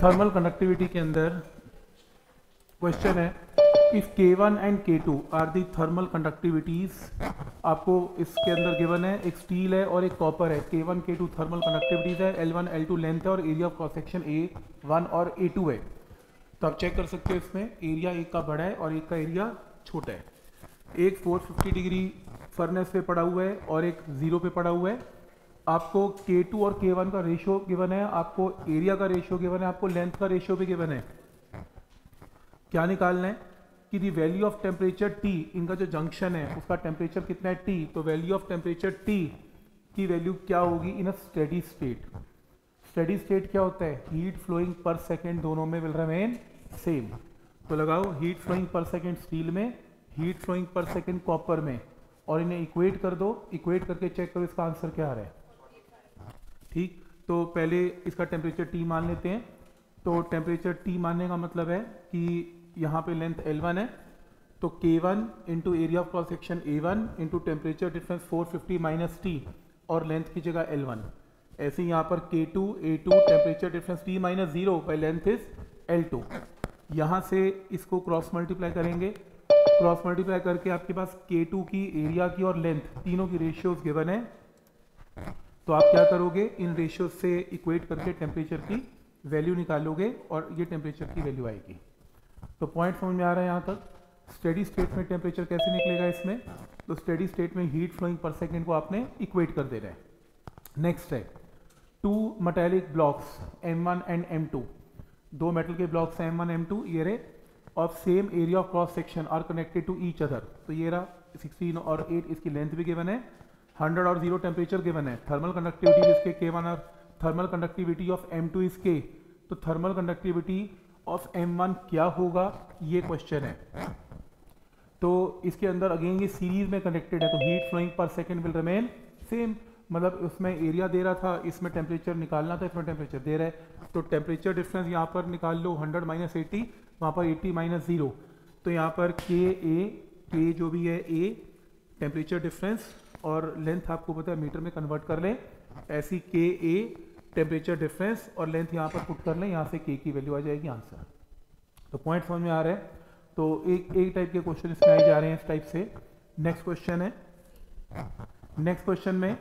Thermal conductivity के अंदर question है, if K1 and K2 are the thermal conductivities, आपको इसके अंदर गिवन है एक स्टील है और एक कॉपर है। K1 K2 थर्मल कंडक्टिविटीज है, L1 L2 लेंथ है और area of cross section A1 और A2 है। तो आप चेक कर सकते हो इसमें एरिया एक का बड़ा है और एक का एरिया छोटा है। एक 450 डिग्री फर्नेस पे पड़ा हुआ है और एक 0 पे पड़ा हुआ है। आपको K2 और K1 का रेशियो गिवन है, आपको एरिया का रेशियो गिवन है, आपको लेंथ का रेशियो भी गिवन है। क्या निकालना है कि दी वैल्यू ऑफ टेम्परेचर T, इनका जो जंक्शन है उसका टेम्परेचर कितना है T, तो वैल्यू ऑफ टेम्परेचर T की वैल्यू क्या होगी in a steady state. Steady state क्या होता है, हीट फ्लोइंग पर सेकेंड दोनों में विल रिमेन सेम। तो लगाओ हीट फ्लोइंग पर सेकेंड स्टील में, हीट फ्लोइंग पर सेकेंड कॉपर में, और इन्हें इक्वेट कर दो। इक्वेट करके चेक करो इसका आंसर क्या आ रहा है। ठीक, तो पहले इसका टेम्परेचर T मान लेते हैं। तो टेम्परेचर T मानने का मतलब है कि यहाँ पे लेंथ L1 है, तो K1 into area of cross section A1 into temperature difference 450 minus T और लेंथ की जगह L1। ऐसे ही यहाँ पर K2 A2 temperature difference T minus 0 by length is L2। यहाँ से इसको क्रॉस मल्टीप्लाई करेंगे, क्रॉस मल्टीप्लाई करके आपके पास K2 की एरिया की और लेंथ तीनों की रेशियोज गिवन है। तो आप क्या करोगे, इन रेशियो से इक्वेट करके टेम्परेचर की वैल्यू निकालोगे और ये टेम्परेचर की वैल्यू आएगी। तो पॉइंट समझ में आ रहा है यहाँ तक। स्टेडी स्टेट में टेम्परेचर कैसे निकलेगा इसमें, तो स्टेडी स्टेट में हीट फ्लोइंग पर सेकेंड को आपने इक्वेट कर देना है। नेक्स्ट है 2 metallic blocks M1 and M2, 2 metal के ब्लॉक्स हैं M1 M2, ये रहे, of same area of cross section are connected to each other. तो ये रहा 16 और 8, इसकी लेंथ भी गिवन है, 100 और 0 टेम्परेचर गिवन है। थर्मल कंडक्टिविटी इसके K1 और thermal conductivity of M2 is K, तो थर्मल कंडक्टिविटी ऑफ M1 क्या होगा ये क्वेश्चन है। तो इसके अंदर अगेन ये सीरीज में कनेक्टेड है, तो हीट फ्लोइंग पर सेकेंड विल रिमेन सेम, मतलब उसमें एरिया दे रहा था, इसमें टेम्परेचर निकालना था, इसमें टेम्परेचर दे रहा है। तो टेम्परेचर डिफरेंस यहाँ पर निकाल लो, 100 माइनस 80, वहाँ पर 80 माइनस 0, तो यहाँ पर K जो भी है A टेम्परेचर डिफरेंस, और लेंथ आपको पता है मीटर में कन्वर्ट कर लें, ऐसी KA टेम्परेचर डिफरेंस और लेंथ यहाँ पर पुट कर लें, यहाँ से K की वैल्यू आ जाएगी आंसर। तो पॉइंट समझ में आ रहा है। तो एक टाइप के क्वेश्चन इसमें आए जा रहे हैं इस टाइप से। नेक्स्ट क्वेश्चन है, नेक्स्ट क्वेश्चन में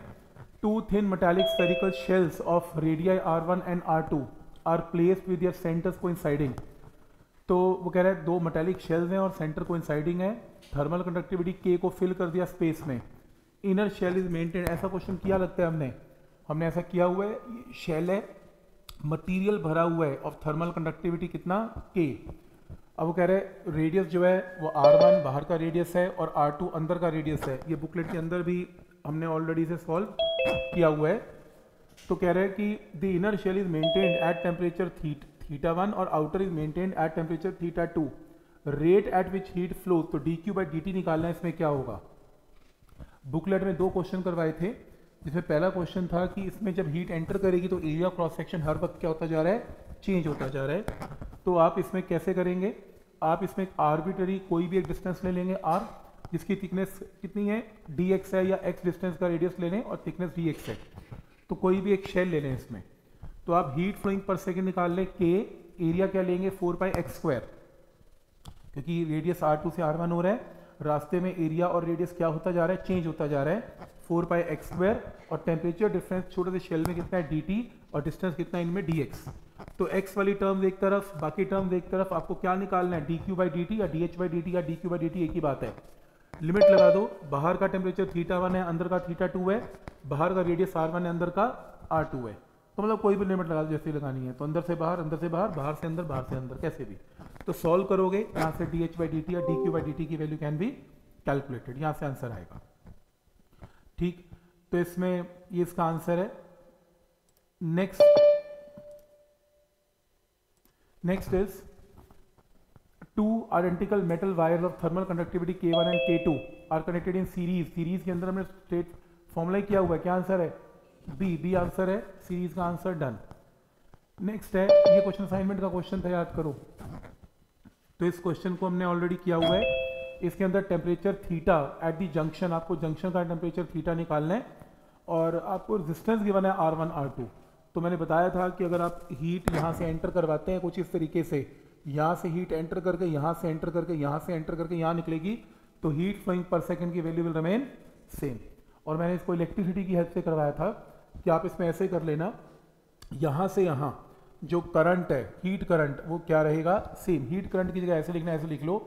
2 thin metallic spherical shells of radii R1 and R2 are placed with their centers coinciding। तो वो कह रहा है 2 मेटालिक शेल्स हैं और सेंटर कोइंसाइडिंग है, थर्मल कंडक्टिविटी K को फिल कर दिया स्पेस में, इनर शेल इज मेंटेन। ऐसा क्वेश्चन किया लगता है हमने ऐसा किया हुआ है, शेल है, मटेरियल भरा हुआ है ऑफ थर्मल कंडक्टिविटी कितना K। अब वो कह रहे हैं रेडियस जो है वो R1 बाहर का रेडियस है और R2 अंदर का रेडियस है। ये बुकलेट के अंदर भी हमने ऑलरेडी इसे सॉल्व किया हुआ है। तो कह रहे हैं कि the inner shell is maintained at temperature θ1 और outer is maintained at temperature θ2, rate at which heat flow. तो dQ/dt निकालना है, इसमें क्या होगा। बुकलेट में 2 क्वेश्चन करवाए थे, जिसमें पहला क्वेश्चन था कि इसमें जब हीट एंटर करेगी तो एरिया क्रॉस सेक्शन हर वक्त क्या होता जा रहा है, चेंज होता जा रहा है। तो आप इसमें कैसे करेंगे, आप इसमें आर्बिट्ररी कोई भी एक डिस्टेंस ले लेंगे R, जिसकी थिकनेस कितनी है dx है, या x डिस्टेंस का रेडियस ले लें और थिकनेस dx है, तो कोई भी एक शेल ले लें इसमें। तो आप हीट फ्लोइंग पर सेकेंड निकाल लें K, एरिया क्या लेंगे 4πx², क्योंकि रेडियस R2 से R1 हो रहा है, रास्ते में एरिया और रेडियस क्या होता जा रहा है, चेंज होता जा रहा है, 4πx², और टेम्परेचर डिफरेंस छोटे से शेल में कितना है dt, और डिस्टेंस कितना है इनमें dx। तो x वाली टर्म्स एक तरफ, बाकी टर्म्स एक तरफ, आपको क्या निकालना है dQ/dt या dH/dt या dQ/dt, एक ही बात है। लिमिट लगा दो, बाहर का टेम्परेचर θ1 है, अंदर का θ2 है, बाहर का रेडियस R1 है, अंदर का R2 है। तो मतलब कोई भी लिमिट लगा दो जैसे लगानी है, तो अंदर से बाहर, अंदर से बाहर, बाहर से अंदर, बाहर से अंदर, कैसे भी। तो सॉल्व करोगे, यहाँ से dH/dt या dQ/dt की वैल्यू कैन बी कैलकुलेटेड, यहाँ से आंसर आएगा। ठीक, तो इसमें ये इसका आंसर है। Next is 2 identical metal wires of thermal conductivity K1 and K2 are connected in series। Series के अंदर हमने स्टेट फॉर्मूला किया हुआ है, क्या आंसर है बी आंसर है, सीरीज का आंसर डन। नेक्स्ट है, ये क्वेश्चन असाइनमेंट का क्वेश्चन था, याद करो। तो इस क्वेश्चन को हमने ऑलरेडी किया हुआ है। इसके अंदर temperature theta at the junction, आपको जंक्शन का टेम्परेचर थीटा निकालना है, और आपको रेजिस्टेंस गिवन है R1 R2। तो मैंने बताया था कि अगर आप हीट यहाँ से एंटर करवाते हैं कुछ इस तरीके से, यहाँ से हीट एंटर करके यहाँ से एंटर करके यहाँ से एंटर करके यहाँ निकलेगी, तो हीट फ्लोइंग पर सेकंड की वैल्यू विल रिमेन सेम। और मैंने इसको इलेक्ट्रिसिटी की हेल्प से करवाया था कि आप इसमें ऐसे कर लेना, यहाँ से यहाँ जो करंट है हीट करंट वो क्या रहेगा, सेम। हीट करंट की जगह ऐसे लिखना, ऐसे लिख लो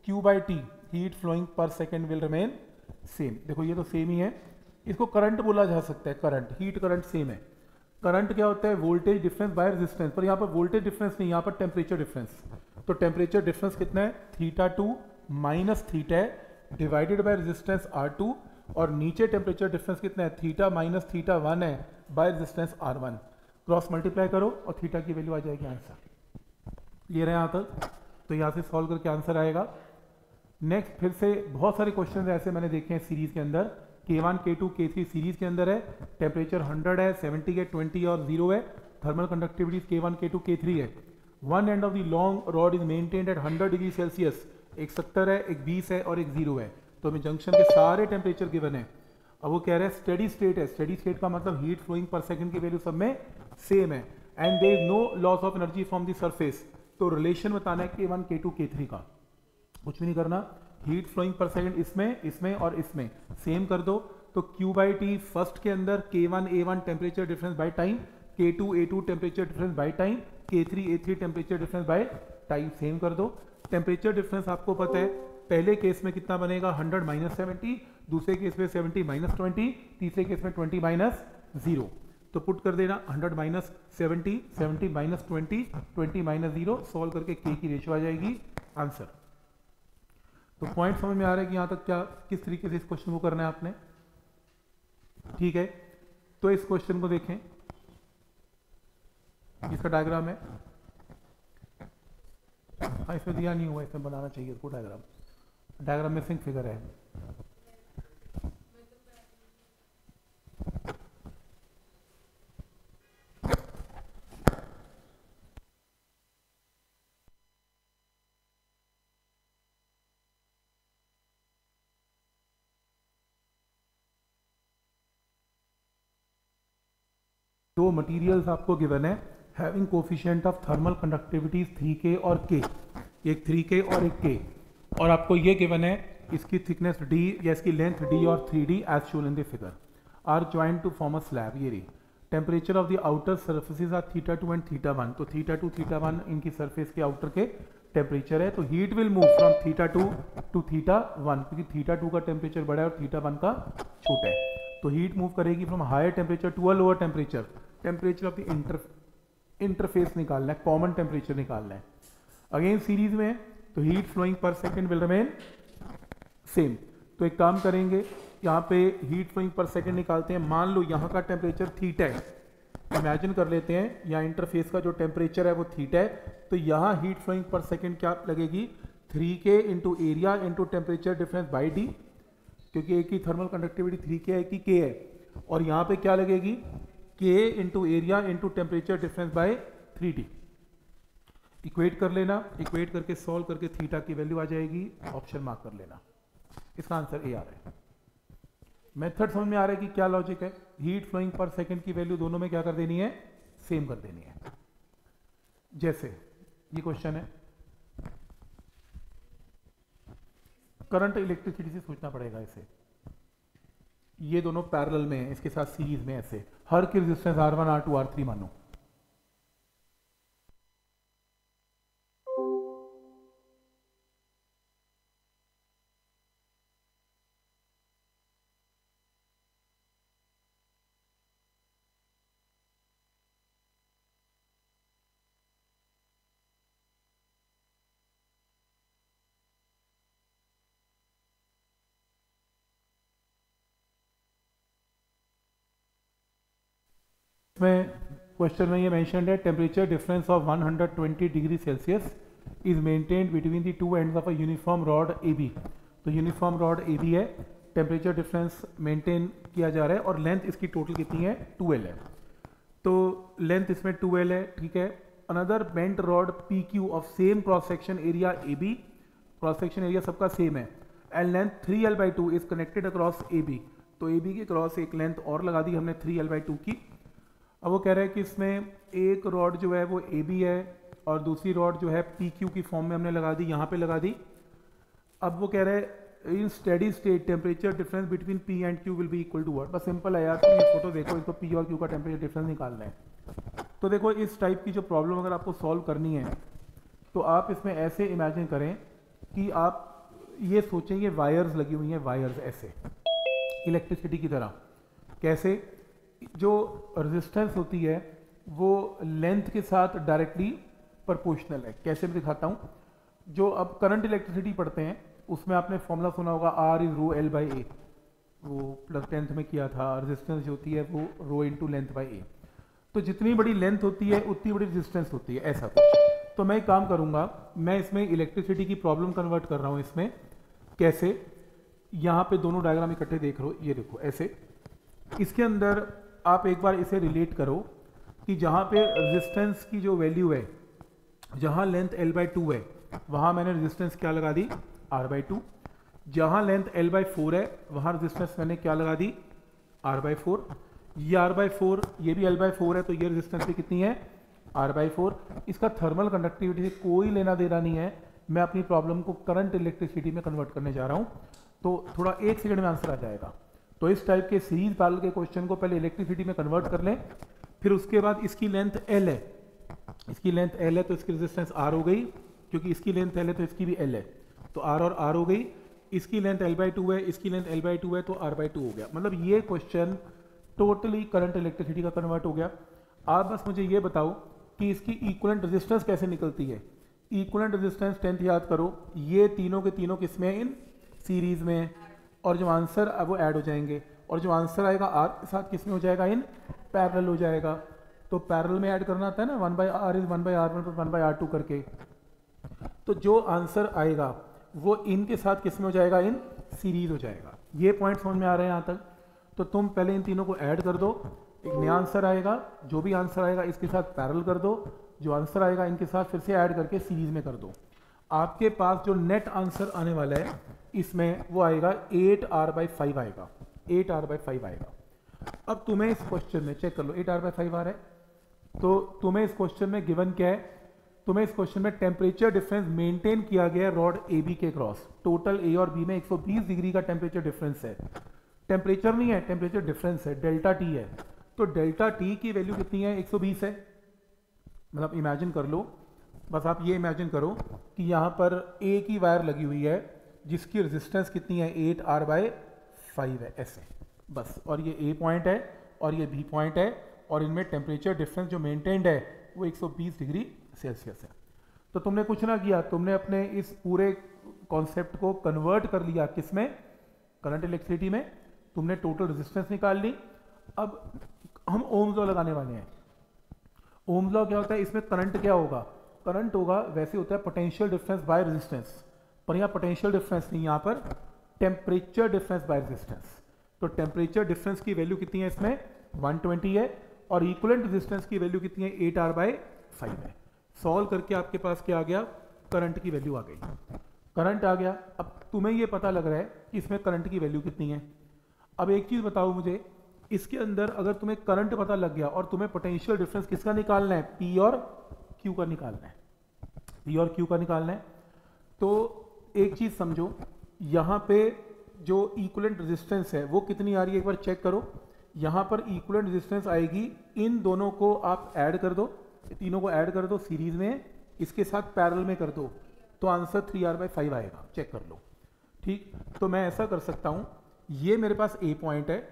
Q/T heat flowing per second will remain same. देखो ये तो सेम ही है, इसको करंट बोला जा सकता है, करंट, हीट करंट सेम है। करंट क्या होता है, वोल्टेज डिफरेंस बाय रेजिस्टेंस, पर यहाँ पर वोल्टेज डिफरेंस नहीं, यहाँ पर टेम्परेचर डिफरेंस। तो टेम्परेचर डिफरेंस कितना है, θ2 माइनस θ है डिवाइडेड बाय रेजिस्टेंस R2, और नीचे टेम्परेचर डिफरेंस कितना है, θ माइनस θ1 है by resistance R1। Cross multiply करो और थीटा की वैल्यू आ जाएगी आंसर। क्लियर है यहाँ तक? तो यहाँ से सॉल्व करके आंसर आएगा। नेक्स्ट फिर से बहुत सारे क्वेश्चन ऐसे मैंने देखे हैं सीरीज के अंदर, K1 K2 K3 सीरीज के अंदर है, टेम्परेचर 100 है, 70 है, 20 और 0 है, thermal conductivities K1 K2 K3 है। One end of the long rod is maintained at 100 degree Celsius, एक 70 है, एक 20 है और एक 0 है। तो हमें जंक्शन के सारे टेम्परेचर गिवन है। अब वो कह रहे हैं स्टेडी स्टेट है, स्टेडी स्टेट का मतलब हीट फ्लोइंग पर सेकंड की वैल्यू सब में सेम है, and there is no loss of energy from the surface. तो रिलेशन बताना है K1 K2 K3 का, कुछ भी नहीं करना। हीट फ्लोइंग पर सेकंड इसमें, इसमें और इसमें सेम कर दो। तो Q/T फर्स्ट के अंदर K1 A1 temperature difference by time, K2 A2 temperature difference by time, K3 A3 temperature difference by time, same कर दो। टेम्परेचर डिफरेंस आपको पता है, पहले केस में कितना बनेगा 100 माइनस 70, दूसरे केस में 70 माइनस 20, तीसरे केस में 20 माइनस 0। तो पुट कर देना 100 माइनस 70, 70 माइनस 20, 20 माइनस 0, सॉल्व करके K की रेशियो आ जाएगी आंसर। तो पॉइंट समझ में आ रहा है कि यहाँ तक क्या किस तरीके से इस क्वेश्चन को करना है आपने, ठीक है। तो इस क्वेश्चन को देखें, इसका डायग्राम है, हाँ इसमें दिया नहीं हुआ, इसमें बनाना चाहिए इसको डायग्राम, डायग्राम में सिंक फिगर है। दो मटेरियल्स आपको गिवन है having coefficient of thermal conductivities 3K और K, एक 3K और एक K, और आपको ये गिवन है इसकी थिकनेस D या इसकी लेंथ D और 3D as shown in the figure are joint to form a slab. ये रही temperature of the outer surfaces are θ2 and θ1। तो θ2 θ1 इनकी सरफेस के आउटर के टेम्परेचर है। तो heat will move from θ2 to θ1, क्योंकि θ2 का टेम्परेचर बड़ा है और θ1 का छोटा है। तो हीट मूव करेगी from higher temperature to a lower temperature. Temperature of the interface निकालना है, कॉमन टेम्परेचर निकालना है। अगेन सीरीज में तो heat flowing per second will remain same. तो एक काम करेंगे, यहाँ पे हीट फ्लोइंग पर सेकंड निकालते हैं। मान लो यहाँ का टेम्परेचर थीटा है, इमेजिन कर लेते हैं यहाँ इंटरफेस का जो टेम्परेचर है वो थीटा है। तो यहाँ हीट फ्लोइंग पर सेकंड क्या लगेगी, 3K into area into temperature difference by D, क्योंकि एक ही थर्मल कंडक्टिविटी 3K है कि K है। और यहाँ पे क्या लगेगी, K into area into temperature difference bye 3D। Equate कर लेना, इक्वेट करके सॉल्व करके थीटा की वैल्यू आ जाएगी, ऑप्शन मार्क कर लेना। इसका आंसर ए आ रहा है। मेथड समझ में आ रहा है कि क्या लॉजिक है। हीट फ्लोइंग पर सेकंड की वैल्यू दोनों में क्या कर देनी है, सेम कर देनी है। जैसे ये क्वेश्चन है, करंट इलेक्ट्रिसिटी से सोचना पड़ेगा इसे। ये दोनों पैरेलल में है, इसके साथ सीरीज में ऐसे हर की रेजिस्टेंस R1 R2 R3 मानो। में क्वेश्चन में ये मेंशन्ड है, temperature difference of 120 degree Celsius is maintained between the two ends of a uniform rod AB। तो यूनिफॉर्म रॉड AB है, टेम्परेचर डिफरेंस मेंटेन किया जा रहा है और लेंथ इसकी टोटल कितनी है, 2L है। तो लेंथ इसमें 2L है, ठीक है। Another bent rod PQ of same cross section area AB, cross section area सबका सेम है, and length 3L/2 is connected across AB। तो AB के क्रॉस एक लेंथ और लगा दी हमने 3L/2 की। अब वो कह रहा है कि इसमें एक रॉड जो है वो ए बी है और दूसरी रॉड जो है पी क्यू की फॉर्म में हमने लगा दी, यहाँ पे लगा दी। अब वो कह रहा है in steady state temperature difference between P and Q will be equal to what. बस सिंपल है यार, तुम ये फोटो देखो, इसको पी और क्यू का टेम्परेचर डिफरेंस निकालना है। तो देखो इस टाइप की जो प्रॉब्लम अगर आपको सॉल्व करनी है तो आप इसमें ऐसे इमेजिन करें कि आप ये सोचें ये वायर्स लगी हुई हैं, वायर्स ऐसे इलेक्ट्रिसिटी की तरह। कैसे? जो रेजिस्टेंस होती है वो लेंथ के साथ डायरेक्टली प्रोपोर्शनल है। कैसे मैं दिखाता हूँ। जो अब करंट इलेक्ट्रिसिटी पढ़ते हैं उसमें आपने फॉर्मूला सुना होगा R is rho L by A, वो प्लस 10th में किया था। रेजिस्टेंस जो होती है वो रो इंटू लेंथ बाई ए। तो जितनी बड़ी लेंथ होती है उतनी बड़ी रेजिस्टेंस होती है, ऐसा कुछ। तो मैं एक काम करूँगा, मैं इसमें इलेक्ट्रिसिटी की प्रॉब्लम कन्वर्ट कर रहा हूँ इसमें। कैसे? यहाँ पे दोनों डायग्राम इकट्ठे देख रहे हो, ये देखो ऐसे। इसके अंदर आप एक बार इसे रिलेट करो कि जहाँ पे रेजिस्टेंस की जो वैल्यू है, जहाँ लेंथ L बाई 2 है वहाँ मैंने रेजिस्टेंस क्या लगा दी? R by 2। जहाँ लेंथ L बाई 4 है वहाँ रेजिस्टेंस मैंने क्या लगा दी? R by 4। ये R बाई 4, ये भी L बाई 4 है, तो ये रेजिस्टेंस भी कितनी है? R by 4। इसका थर्मल कंडक्टिविटी से कोई लेना देना नहीं है। मैं अपनी प्रॉब्लम को करंट इलेक्ट्रिसिटी में कन्वर्ट करने जा रहा हूँ, तो थोड़ा 1 सेकंड में आंसर आ जाएगा। तो इस टाइप के सीरीज पैरेलल के क्वेश्चन को पहले इलेक्ट्रिसिटी में कन्वर्ट कर लें, फिर उसके बाद इसकी लेंथ L है, इसकी लेंथ L है तो इसकी रेजिस्टेंस R हो गई, क्योंकि इसकी लेंथ L है तो इसकी भी L है, तो R और R हो गई। इसकी लेंथ L बाई 2 है, इसकी लेंथ L बाई 2 है, तो R बाई 2 हो गया। मतलब ये क्वेश्चन टोटली करंट इलेक्ट्रिसिटी का कन्वर्ट हो गया। आप बस मुझे ये बताओ कि इसकी इक्विवेलेंट रेजिस्टेंस कैसे निकलती है। इक्विवेलेंट रेजिस्टेंस 10th याद करो, ये तीनों के तीनों किस में है? इन सीरीज में। और जो आंसर अब वो ऐड हो जाएंगे, और जो आंसर आएगा R के साथ किस में हो जाएगा? इन पैरेलल हो जाएगा। तो पैरेलल में ऐड करना आता है ना, 1 by R is 1 by R1 plus 1 by R2 करके। तो जो आंसर आएगा वो इन के साथ किस में हो जाएगा? इन सीरीज हो जाएगा। ये पॉइंट समझ में आ रहे हैं यहाँ तक? तो तुम पहले इन तीनों को ऐड कर दो, एक नया आंसर आएगा, जो भी आंसर आएगा इसके साथ पैरेलल कर दो, जो आंसर आएगा इनके साथ फिर से ऐड करके सीरीज में कर दो। आपके पास जो नेट आंसर आने वाला है इसमें वो आएगा 8R बाई 5 आएगा, 8R बाई 5 आएगा। अब तुम्हें इस क्वेश्चन में चेक कर लो, 8R बाई 5 आ रहा है। तो तुम्हें इस क्वेश्चन में गिवन क्या है? तुम्हें इस क्वेश्चन में टेम्परेचर डिफरेंस मेंटेन किया गया है रॉड ए बी के क्रॉस। टोटल ए और बी में 120 डिग्री का टेम्परेचर डिफरेंस है। टेम्परेचर नहीं है, टेम्परेचर डिफरेंस है, डेल्टा टी है। तो डेल्टा टी की वैल्यू कितनी है? 120 है। मतलब इमेजिन कर लो, बस आप ये इमेजिन करो कि यहाँ पर ए की वायर लगी हुई है जिसकी रेजिस्टेंस कितनी है? 8R बाई 5 है, ऐसे बस। और ये ए पॉइंट है और ये बी पॉइंट है, और इनमें टेम्परेचर डिफरेंस जो मेंटेन्ड है वो 120 डिग्री सेल्सियस है। तो तुमने कुछ ना किया, तुमने अपने इस पूरे कॉन्सेप्ट को कन्वर्ट कर लिया किस में? करंट इलेक्ट्रिसिटी में। तुमने टोटल रेजिस्टेंस निकाल ली। अब हम ओम्स लॉ लगाने वाले हैं। ओम्स लॉ क्या होता है? इसमें करंट क्या होगा? करंट होगा, वैसे होता है पोटेंशियल डिफरेंस बाय रेजिस्टेंस, पर यहाँ पोटेंशियल डिफरेंस नहीं, यहाँ पर टेम्परेचर डिफरेंस बाय रेजिस्टेंस। तो टेम्परेचर डिफरेंस की वैल्यू कितनी है इसमें? 120 है, और इक्विवेलेंट रेजिस्टेंस की वैल्यू कितनी है? 8R बाई 5 है। सॉल्व करके आपके पास क्या आ गया? करंट की वैल्यू आ गई। करंट आ गया। अब तुम्हें ये पता लग रहा है कि इसमें करंट की वैल्यू कितनी है। अब एक चीज बताओ मुझे, इसके अंदर अगर तुम्हें करंट पता लग गया और तुम्हें पोटेंशियल डिफरेंस किसका निकालना है? पी और क्यू का निकालना है, पी और क्यू का निकालना है। तो एक चीज समझो, यहाँ पे जो इक्विवेलेंट रेजिस्टेंस है वो कितनी आ रही है? एक बार चेक करो। यहाँ पर इक्विवेलेंट रेजिस्टेंस आएगी, इन दोनों को आप ऐड कर दो, तीनों को ऐड कर दो सीरीज में, इसके साथ पैरेलल में कर दो, तो आंसर 3R बाई 5 आएगा। चेक कर लो। ठीक, तो मैं ऐसा कर सकता हूँ, ये मेरे पास ए पॉइंट है,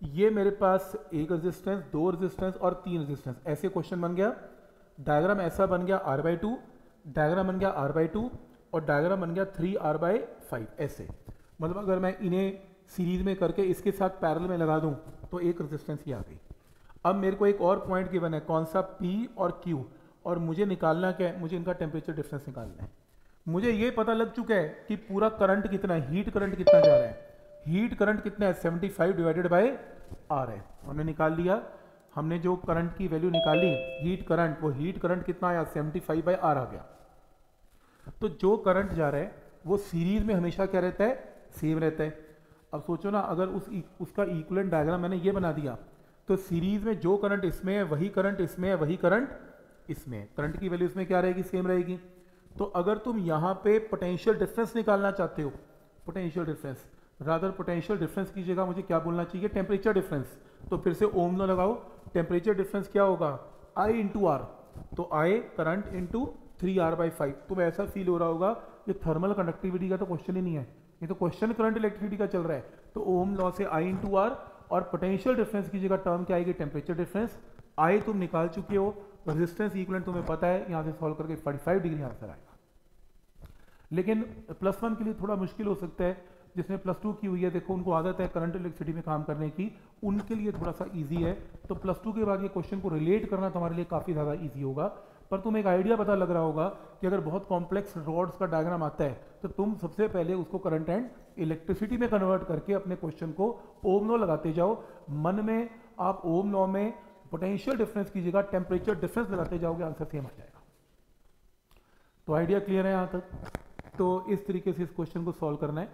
ये मेरे पास एक रेजिस्टेंस, 2 रेजिस्टेंस और 3 रेजिस्टेंस, ऐसे क्वेश्चन बन गया। डायग्राम ऐसा बन गया R बाई 2, डायग्राम बन गया R बाई 2, और डायग्राम बन गया 3R बाई 5, ऐसे। मतलब अगर मैं इन्हें सीरीज में करके इसके साथ पैरेलल में लगा दूं तो एक रेजिस्टेंस ही आ गई। अब मेरे को एक और पॉइंट गिवन है, कौन सा? P और Q, और मुझे निकालना क्या है? मुझे इनका टेम्परेचर डिफरेंस निकालना है। मुझे ये पता लग चुका है कि पूरा करंट कितना है, हीट करंट कितना जा रहा है। हीट करंट कितना है? 75 डिवाइडेड बाय R है, हमने निकाल लिया। हमने जो करंट की वैल्यू निकाली हीट करंट, वो हीट करंट कितना आया? 75 बाय R आ गया। तो जो करंट जा रहा है वो सीरीज में हमेशा क्या रहता है? सेम रहता है। अब सोचो ना, अगर उसका इक्विवेलेंट डायग्राम मैंने ये बना दिया तो सीरीज में जो करंट इसमें है वही करंट इसमें है, वही करंट इसमें है। करंट की वैल्यू इसमें क्या रहेगी, सेम रहेगी। तो अगर तुम यहाँ पे पोटेंशियल डिफरेंस निकालना चाहते हो, potential difference, rather potential difference की जगह मुझे क्या बोलना चाहिए, टेम्परेचर डिफरेंस। तो फिर से ओम लॉ लगाओ, टेम्परेचर डिफरेंस क्या होगा, I इंटू आर। तो I करंट इंटू 3R/5। तुम्हें ऐसा फील हो रहा होगा ये थर्मल कंडक्टिविटी का तो क्वेश्चन ही नहीं है, ये तो क्वेश्चन करंट इलेक्ट्रिसिटी का चल रहा है। तो ओम लॉ से I इंटू आर, और पोटेंशियल डिफरेंस की जगह टर्म क्या आएगी, टेम्परेचर डिफरेंस। I तुम निकाल चुके हो, रेजिस्टेंस इक्विवेलेंट तुम्हें पता है, यहाँ से सॉल्व करके 45 डिग्री आंसर आएगा। लेकिन +1 के लिए थोड़ा मुश्किल हो सकता है, जिसने +2 की हुई है, देखो उनको आदत है करंट इलेक्ट्रिसिटी में काम करने की, उनके लिए थोड़ा सा इजी है। तो +2 के बाद ये क्वेश्चन को रिलेट करना तुम्हारे लिए काफ़ी ज़्यादा इजी होगा। पर तुम्हें एक आइडिया पता लग रहा होगा कि अगर बहुत कॉम्प्लेक्स रॉड्स का डायग्राम आता है तो तुम सबसे पहले उसको करंट एंड इलेक्ट्रिसिटी में कन्वर्ट करके अपने क्वेश्चन को ओम लॉ लगाते जाओ। मन में आप ओम लॉ में पोटेंशियल डिफरेंस की जगह टेम्परेचर डिफरेंस लगाते जाओगे, आंसर सेम आ जाएगा। तो आइडिया क्लियर है यहाँ तक। तो इस तरीके से इस क्वेश्चन को सॉल्व करना है।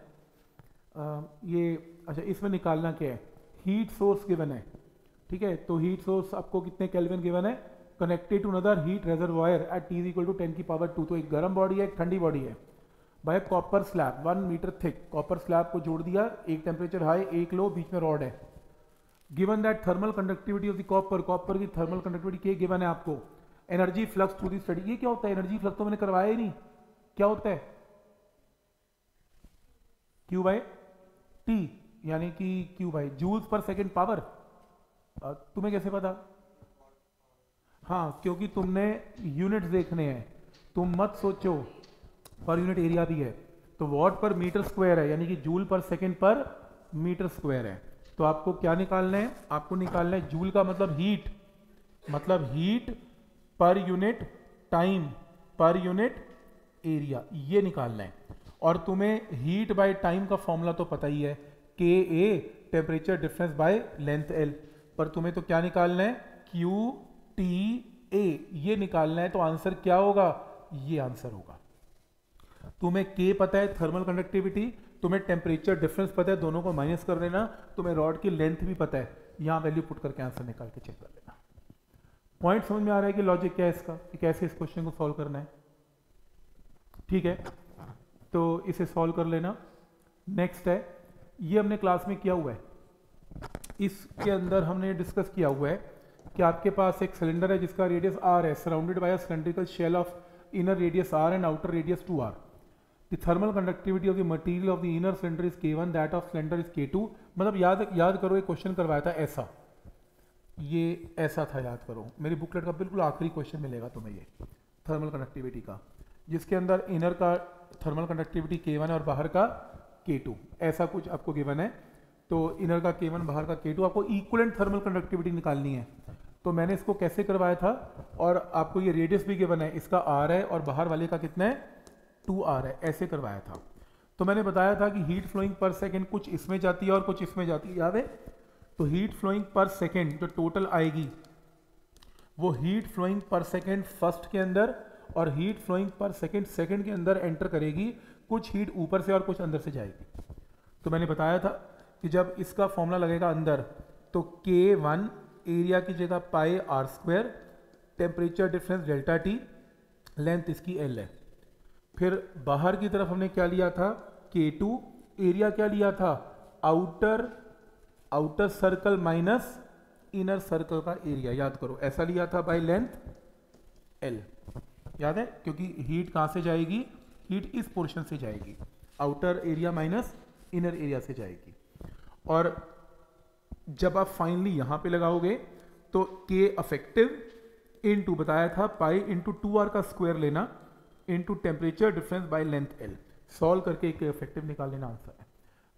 ये अच्छा, इसमें निकालना क्या है, हीट सोर्स गिवन है, ठीक है। तो हीट सोर्स आपको कितने केल्विन गिवन है, connected to another heat reservoir at T = 10⁻²। तो एक गर्म बॉडी है, एक ठंडी बॉडी है, by copper slab 1 metre thick. Copper slab को जोड़ दिया, एक टेम्परेचर हाई एक लो, बीच में रॉड है। Given that thermal conductivity of the copper, copper की थर्मल कंडक्टिविटी क्या गिवन है आपको, energy flux through the study. ये क्या होता है, एनर्जी फ्लक्स तो मैंने करवाया ही नहीं, क्या होता है, Q/T, यानी कि Q/ joules per second power. तुम्हें कैसे पता, हाँ क्योंकि तुमने यूनिट्स देखने हैं, तुम मत सोचो पर यूनिट एरिया भी है। तो वॉट पर मीटर स्क्वायर है, यानी कि जूल पर सेकेंड पर मीटर स्क्वायर है। तो आपको क्या निकालना है, आपको निकालना है जूल का मतलब हीट, मतलब heat per unit time per unit area, ये निकालना है। और तुम्हें हीट बाय टाइम का फॉर्मूला तो पता ही है, KA temperature difference by length L। पर तुम्हें तो क्या निकालना है, QTA, ये निकालना है। तो आंसर क्या होगा, ये आंसर होगा। तुम्हें K पता है थर्मल कंडक्टिविटी, तुम्हें टेम्परेचर डिफरेंस पता है, दोनों को माइनस कर देना, तुम्हें रॉड की लेंथ भी पता है, यहां वैल्यू पुट करके आंसर निकाल के चेक कर लेना। पॉइंट समझ में आ रहा है कि लॉजिक क्या है इसका, कि कैसे इस क्वेश्चन को सॉल्व करना है, ठीक है। तो इसे सॉल्व कर लेना। नेक्स्ट है, ये हमने क्लास में किया हुआ है, इसके अंदर हमने डिस्कस किया हुआ है कि आपके पास एक सिलेंडर है जिसका रेडियस r है, surrounded by a cylindrical shell of inner radius r and outer radius 2r। The thermal conductivity of the material of the inner cylinder is K1, that of cylinder is K2। मतलब याद करो, एक question करवाया था ऐसा, ये ऐसा था, याद करो, मेरी बुकलेट का बिल्कुल आखिरी क्वेश्चन मिलेगा तुम्हें ये थर्मल कंडक्टिविटी का, जिसके अंदर इनर का थर्मल कंडक्टिविटी K1 है और बाहर का K2, ऐसा कुछ आपको गिवन है। तो इनर का K1 बाहर का K2, आपको इक्विवेलेंट थर्मल कंडक्टिविटी निकालनी है। तो मैंने इसको कैसे करवाया था, और आपको ये रेडियस भी गिवन है, इसका R है और बाहर वाले का कितना है, 2R है, ऐसे करवाया था। तो मैंने बताया था कि हीट फ्लोइंग पर सेकेंड कुछ इसमें जाती है और कुछ इसमें जाती है, याद है। तो हीट फ्लोइंग पर सेकेंड जो टोटल आएगी वो हीट फ्लोइंग पर सेकेंड फर्स्ट के अंदर और हीट फ्लोइंग पर सेकेंड सेकेंड के अंदर एंटर करेगी, कुछ हीट ऊपर से और कुछ अंदर से जाएगी। तो मैंने बताया था कि जब इसका फॉर्मूला लगेगा अंदर, तो K1 एरिया की जगह πr², temperature difference ΔT, length इसकी L है। फिर बाहर की तरफ हमने क्या लिया था, K2 एरिया क्या लिया था, outer circle minus inner circle का एरिया, याद करो ऐसा लिया था, बाय लेंथ L, याद है, क्योंकि हीट कहां से जाएगी, हीट इस पोर्शन से जाएगी, outer area minus inner area से जाएगी। और जब आप फाइनली यहां पे लगाओगे तो K इफेक्टिव इनटू, बताया था पाई इंटू 2R का स्क्वायर लेना, into temperature difference by length L, solve करके K इफेक्टिव निकाल लेना, आंसर है।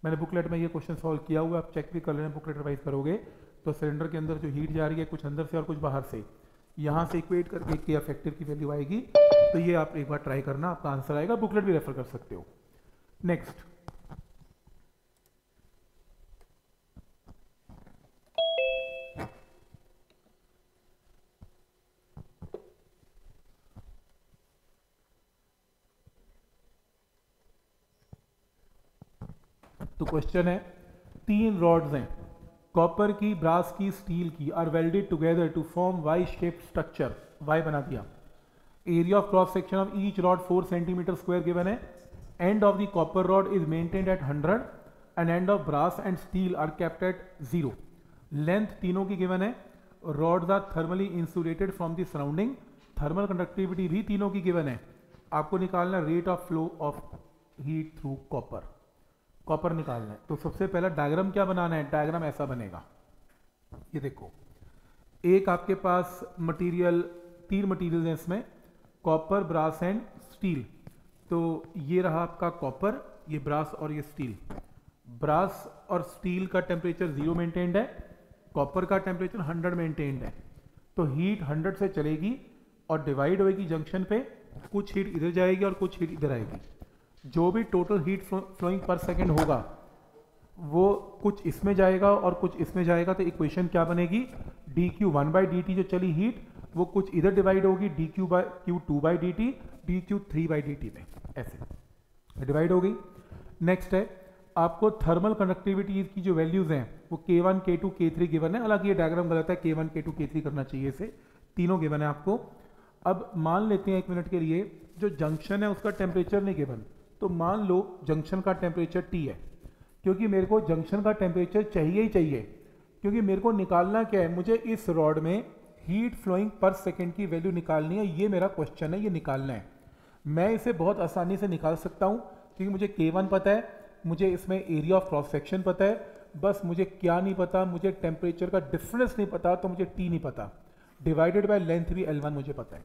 मैंने बुकलेट में ये क्वेश्चन सॉल्व किया हुआ, आप चेक भी कर लेना, बुकलेट रिवाइज करोगे तो सिलेंडर के अंदर जो हीट जा रही है कुछ अंदर से और कुछ बाहर से, यहां से इक्वेट करके K इफेक्टिव की वैल्यू आएगी। तो ये आप एक बार ट्राई करना, आपका आंसर आएगा, बुकलेट भी रेफर कर सकते हो। नेक्स्ट, तो क्वेश्चन है, 3 रॉड्स हैं, कॉपर की, ब्रास की, स्टील की are welded together to form Y shape structure, Y बना दिया। Area of cross section of each rod 4 centimetre square given है। End of the copper rod is maintained at 100 and end of brass and steel are kept at 0। Length तीनों की given है। Rods are thermally insulated from the surrounding, thermal conductivity भी तीनों की given है। आपको निकालना rate of flow of heat through copper, copper निकालना है। तो सबसे पहला डायग्राम क्या बनाना है, डायग्राम ऐसा बनेगा, ये देखो, एक आपके पास मटेरियल, 3 मटेरियल हैं इसमें, कॉपर, ब्रास एंड स्टील। तो ये रहा आपका कॉपर, ये ब्रास और ये स्टील। ब्रास और स्टील का टेम्परेचर 0 मेंटेन्ड है, कॉपर का टेम्परेचर 100 मेंटेन्ड है। तो हीट 100 से चलेगी और डिवाइड होगी जंक्शन पे, कुछ हीट इधर जाएगी और कुछ हीट इधर आएगी। जो भी टोटल हीट फ्लोइंग पर सेकेंड होगा वो कुछ इसमें जाएगा और कुछ इसमें जाएगा। तो इक्वेशन क्या बनेगी, dq 1/dt जो चली हीट वो कुछ इधर डिवाइड होगी dq q 2/dt, dq 3/dt में, ऐसे डिवाइड हो गई। नेक्स्ट है आपको थर्मल कंडक्टिविटी की जो वैल्यूज हैं वो K1, K2, K3 गिवन है। हालांकि ये डायग्राम गलत है, K1, K2, K3 करना चाहिए, इसे तीनों गिवन है आपको। अब मान लेते हैं 1 मिनट के लिए जो जंक्शन है उसका टेम्परेचर नहीं गिवन, तो मान लो जंक्शन का टेम्परेचर T है, क्योंकि मेरे को जंक्शन का टेम्परेचर चाहिए ही चाहिए, क्योंकि मेरे को निकालना क्या है, मुझे इस रॉड में हीट फ्लोइंग पर सेकेंड की वैल्यू निकालनी है। ये मेरा क्वेश्चन है, ये निकालना है। मैं इसे बहुत आसानी से निकाल सकता हूँ क्योंकि मुझे K1 पता है, मुझे इसमें एरिया ऑफ क्रॉस सेक्शन पता है, बस मुझे क्या नहीं पता, मुझे टेम्परेचर का डिफरेंस नहीं पता, तो मुझे T नहीं पता। डिवाइडेड बाय लेंथ भी L1 मुझे पता है,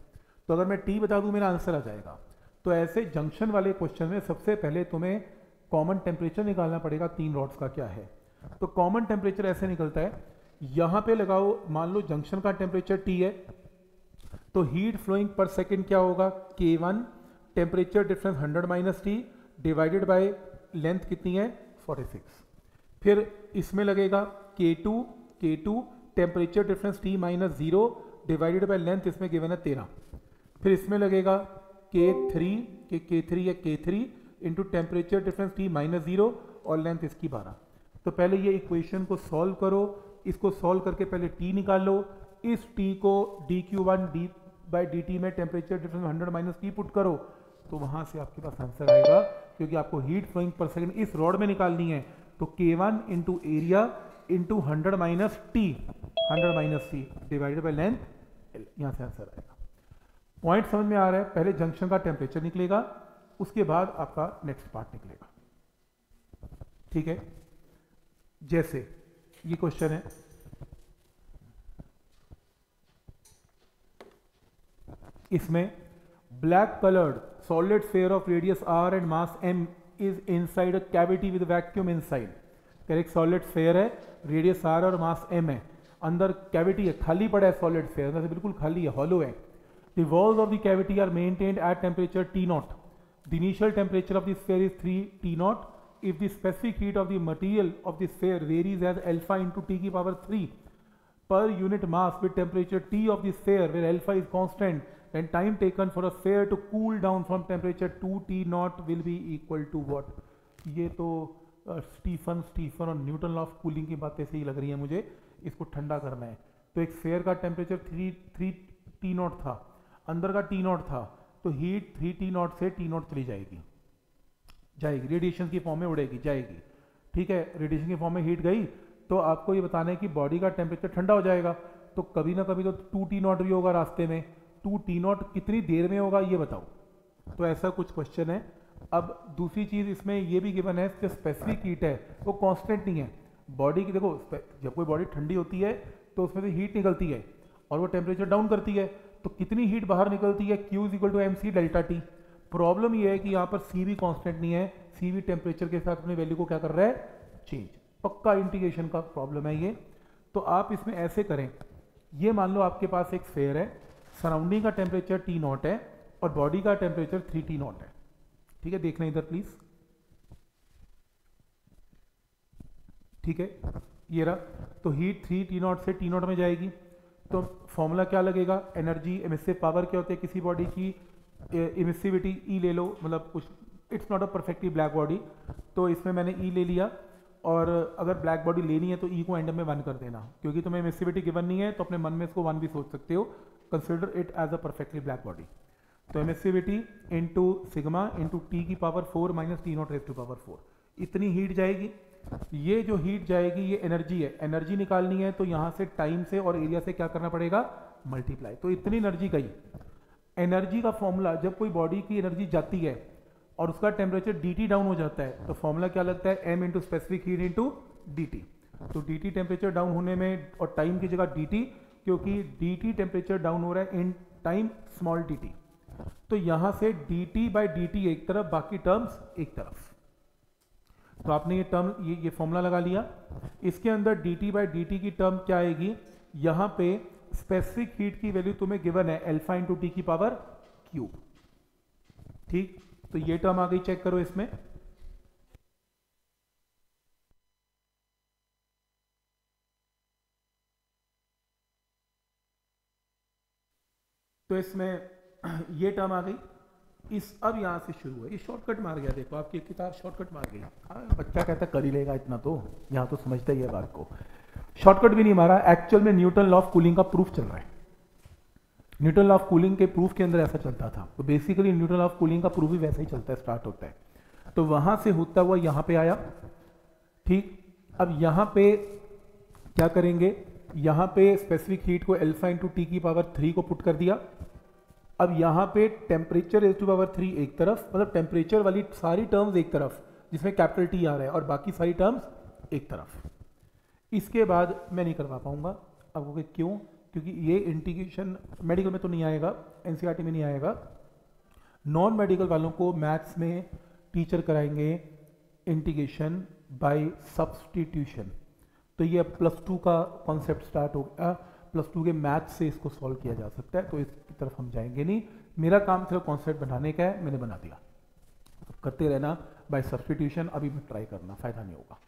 तो अगर मैं T बता दूं मेरा आंसर आ जाएगा। तो ऐसे जंक्शन वाले क्वेश्चन में सबसे पहले तुम्हें कॉमन टेम्परेचर निकालना पड़ेगा 3 रॉड्स का क्या है। तो कॉमन टेम्परेचर ऐसे निकलता है, यहां पे लगाओ, मान लो जंक्शन का टेम्परेचर T है, तो हीट फ्लोइंग पर सेकेंड क्या होगा, K1 temperature difference 100 - T divided by length कितनी है 46। फिर इसमें लगेगा K2 temperature difference T - 0 divided by length, इसमें गिवन है 13। फिर इसमें लगेगा K3 या K3 into temperature difference T - 0 और लेंथ इसकी 12। तो पहले ये इक्वेशन को सॉल्व करो, इसको सॉल्व करके पहले T निकाल लो, इस T को dq1/dt में टेम्परेचर डिफरेंस 100 - T पुट करो, तो वहां से आपके पास आंसर आएगा। क्योंकि आपको हीट फ्लोइंग पर सेकेंड इस रॉड में निकालनी है, तो K1 into area into 100 - T divided by length, यहां से आंसर आएगा। पॉइंट समझ में आ रहा है, पहले जंक्शन का टेम्परेचर निकलेगा, उसके बाद आपका नेक्स्ट पार्ट निकलेगा, ठीक है। जैसे ये क्वेश्चन है, इसमें black coloured solid sphere of radius r and mass m is inside a cavity with vacuum inside। एक सॉलिड स्फेयर है, रेडियस r और मास m है, अंदर कैविटी है, खाली पड़ा है सॉलिड स्फेयर, अंदर से बिल्कुल खाली है, हॉलो है। The walls of the cavity are maintained at temperature T0। The initial temperature of the sphere is 3 T0 if the specific heat of the material of the sphere varies as alpha into T की power 3 per unit mass with temperature T of the sphere where alpha is constant, then time taken for a sphere to cool down from temperature 2 T0 will be equal to what। ये तो Stephen और Newton law of cooling की बातें सही लग रही है मुझे, इसको ठंडा करना है। तो एक स्फेयर का टेम्परेचर 3 T0 था, अंदर का T0 था, तो हीट 3 T0 से T0 चली जाएगी, रेडिएशन की फॉर्म में उड़ेगी, जाएगी, ठीक है। रेडिएशन की फॉर्म में हीट गई, तो आपको ये बताना है कि बॉडी का टेम्परेचर ठंडा हो जाएगा, तो कभी ना कभी तो 2 T0 भी होगा रास्ते में। 2 T0 कितनी देर में होगा ये बताओ, तो ऐसा कुछ क्वेश्चन है। अब दूसरी चीज इसमें ये भी गिवन है, जो स्पेसिफिक हीट है वो कांस्टेंट नहीं है। बॉडी की देखो, जब कोई बॉडी ठंडी होती है तो उसमें से हीट निकलती है और वो टेम्परेचर डाउन करती है, तो कितनी हीट बाहर निकलती है, Q = mc ΔT। प्रॉब्लम ये है कि यहाँ पर C भी कांस्टेंट नहीं है, C भी टेम्परेचर के साथ अपनी वैल्यू को क्या कर रहा है, चेंज। पक्का इंटीग्रेशन का प्रॉब्लम है ये। तो आप इसमें ऐसे करें, ये मान लो आपके पास एक स्फेयर है, सराउंडिंग का टेम्परेचर T0 है और बॉडी का टेम्परेचर 3 T0 है, ठीक है। देखना इधर प्लीज, ठीक है, ये रहा। तो हीट 3 T0 से T0 में जाएगी, तो फॉर्मूला क्या लगेगा, एनर्जी एमिसिव पावर क्या होती है किसी बॉडी की, इमिसिविटी E ले लो, मतलब कुछ, it's not a perfectly black body, तो इसमें मैंने E ले लिया। और अगर ब्लैक बॉडी लेनी है तो ई को एंड में 1 कर देना, क्योंकि तुम्हें एमिसिविटी गिवन नहीं है तो अपने मन में इसको 1 भी सोच सकते हो, consider it as a perfectly black body. तो emissivity into sigma into T की power 4 minus T not raise to power 4, इतनी हीट जाएगी। ये जो हीट जाएगी ये एनर्जी है, एनर्जी निकालनी है तो यहाँ से टाइम से और एरिया से क्या करना पड़ेगा, मल्टीप्लाई। तो इतनी एनर्जी गई। एनर्जी का फॉर्मूला, जब कोई बॉडी की एनर्जी जाती है और उसका टेम्परेचर dt डाउन हो जाता है तो फॉर्मूला क्या लगता है, m into specific heat into dt। तो dt टेम्परेचर डाउन होने में और टाइम की जगह dt, क्योंकि dt टेम्परेचर डाउन हो रहा है इन टाइम स्मॉल dt, तो यहां से dt बाई dt एक तरफ, बाकी टर्म्स एक तरफ। तो आपने ये टर्म ये फॉर्मूला लगा लिया। इसके अंदर dt बाई dt की टर्म क्या आएगी, यहां पे स्पेसिफिक हीट की वैल्यू तुम्हें गिवन है अल्फा इंटू टी की पावर क्यूब। ठीक, तो ये टर्म आ गई, चेक करो इसमें। तो इसमें ये टर्म आ गई। अब यहां से शुरू है, ये शॉर्टकट मार गया, देखो आपकी किताब शॉर्टकट मार गई। बच्चा कहता कर ही लेगा इतना, तो यहां तो समझता ही है बात को। शॉर्टकट भी नहीं मारा, एक्चुअल में न्यूटन लॉ ऑफ कूलिंग का प्रूफ चल रहा है। न्यूटन लॉ ऑफ कूलिंग के प्रूफ के अंदर ऐसा चलता था, तो basically Newton law of cooling का प्रूफ भी वैसा ही चलता है, स्टार्ट होता है। तो वहां से होता हुआ यहां पे आया। ठीक, अब यहां पे क्या करेंगे, यहां पे स्पेसिफिक हीट को अल्फा इंटू टी की पावर 3 को पुट कर दिया। अब यहां पे टेम्परेचर रेज़ टू पावर 3 एक तरफ, मतलब टेम्परेचर वाली सारी टर्म्स एक तरफ जिसमें कैपिटल टी आ रहा है, और बाकी सारी टर्म्स एक तरफ। इसके बाद मैं नहीं करवा पाऊंगा आपको, क्यों, क्योंकि ये इंटीग्रेशन मेडिकल में तो नहीं आएगा, एनसीईआरटी में नहीं आएगा। नॉन मेडिकल वालों को मैथ्स में टीचर कराएंगे इंटीग्रेशन बाय सब्स्टिट्यूशन। तो ये +2 का कॉन्सेप्ट स्टार्ट हो गया, +2 के मैथ्स से इसको सॉल्व किया जा सकता है, तो इसकी तरफ हम जाएंगे नहीं। मेरा काम सिर्फ कॉन्सेप्ट बनाने का है, मैंने बना दिया। करते रहना बाय सब्स्टिट्यूशन, अभी मैं ट्राई करना, फायदा नहीं होगा।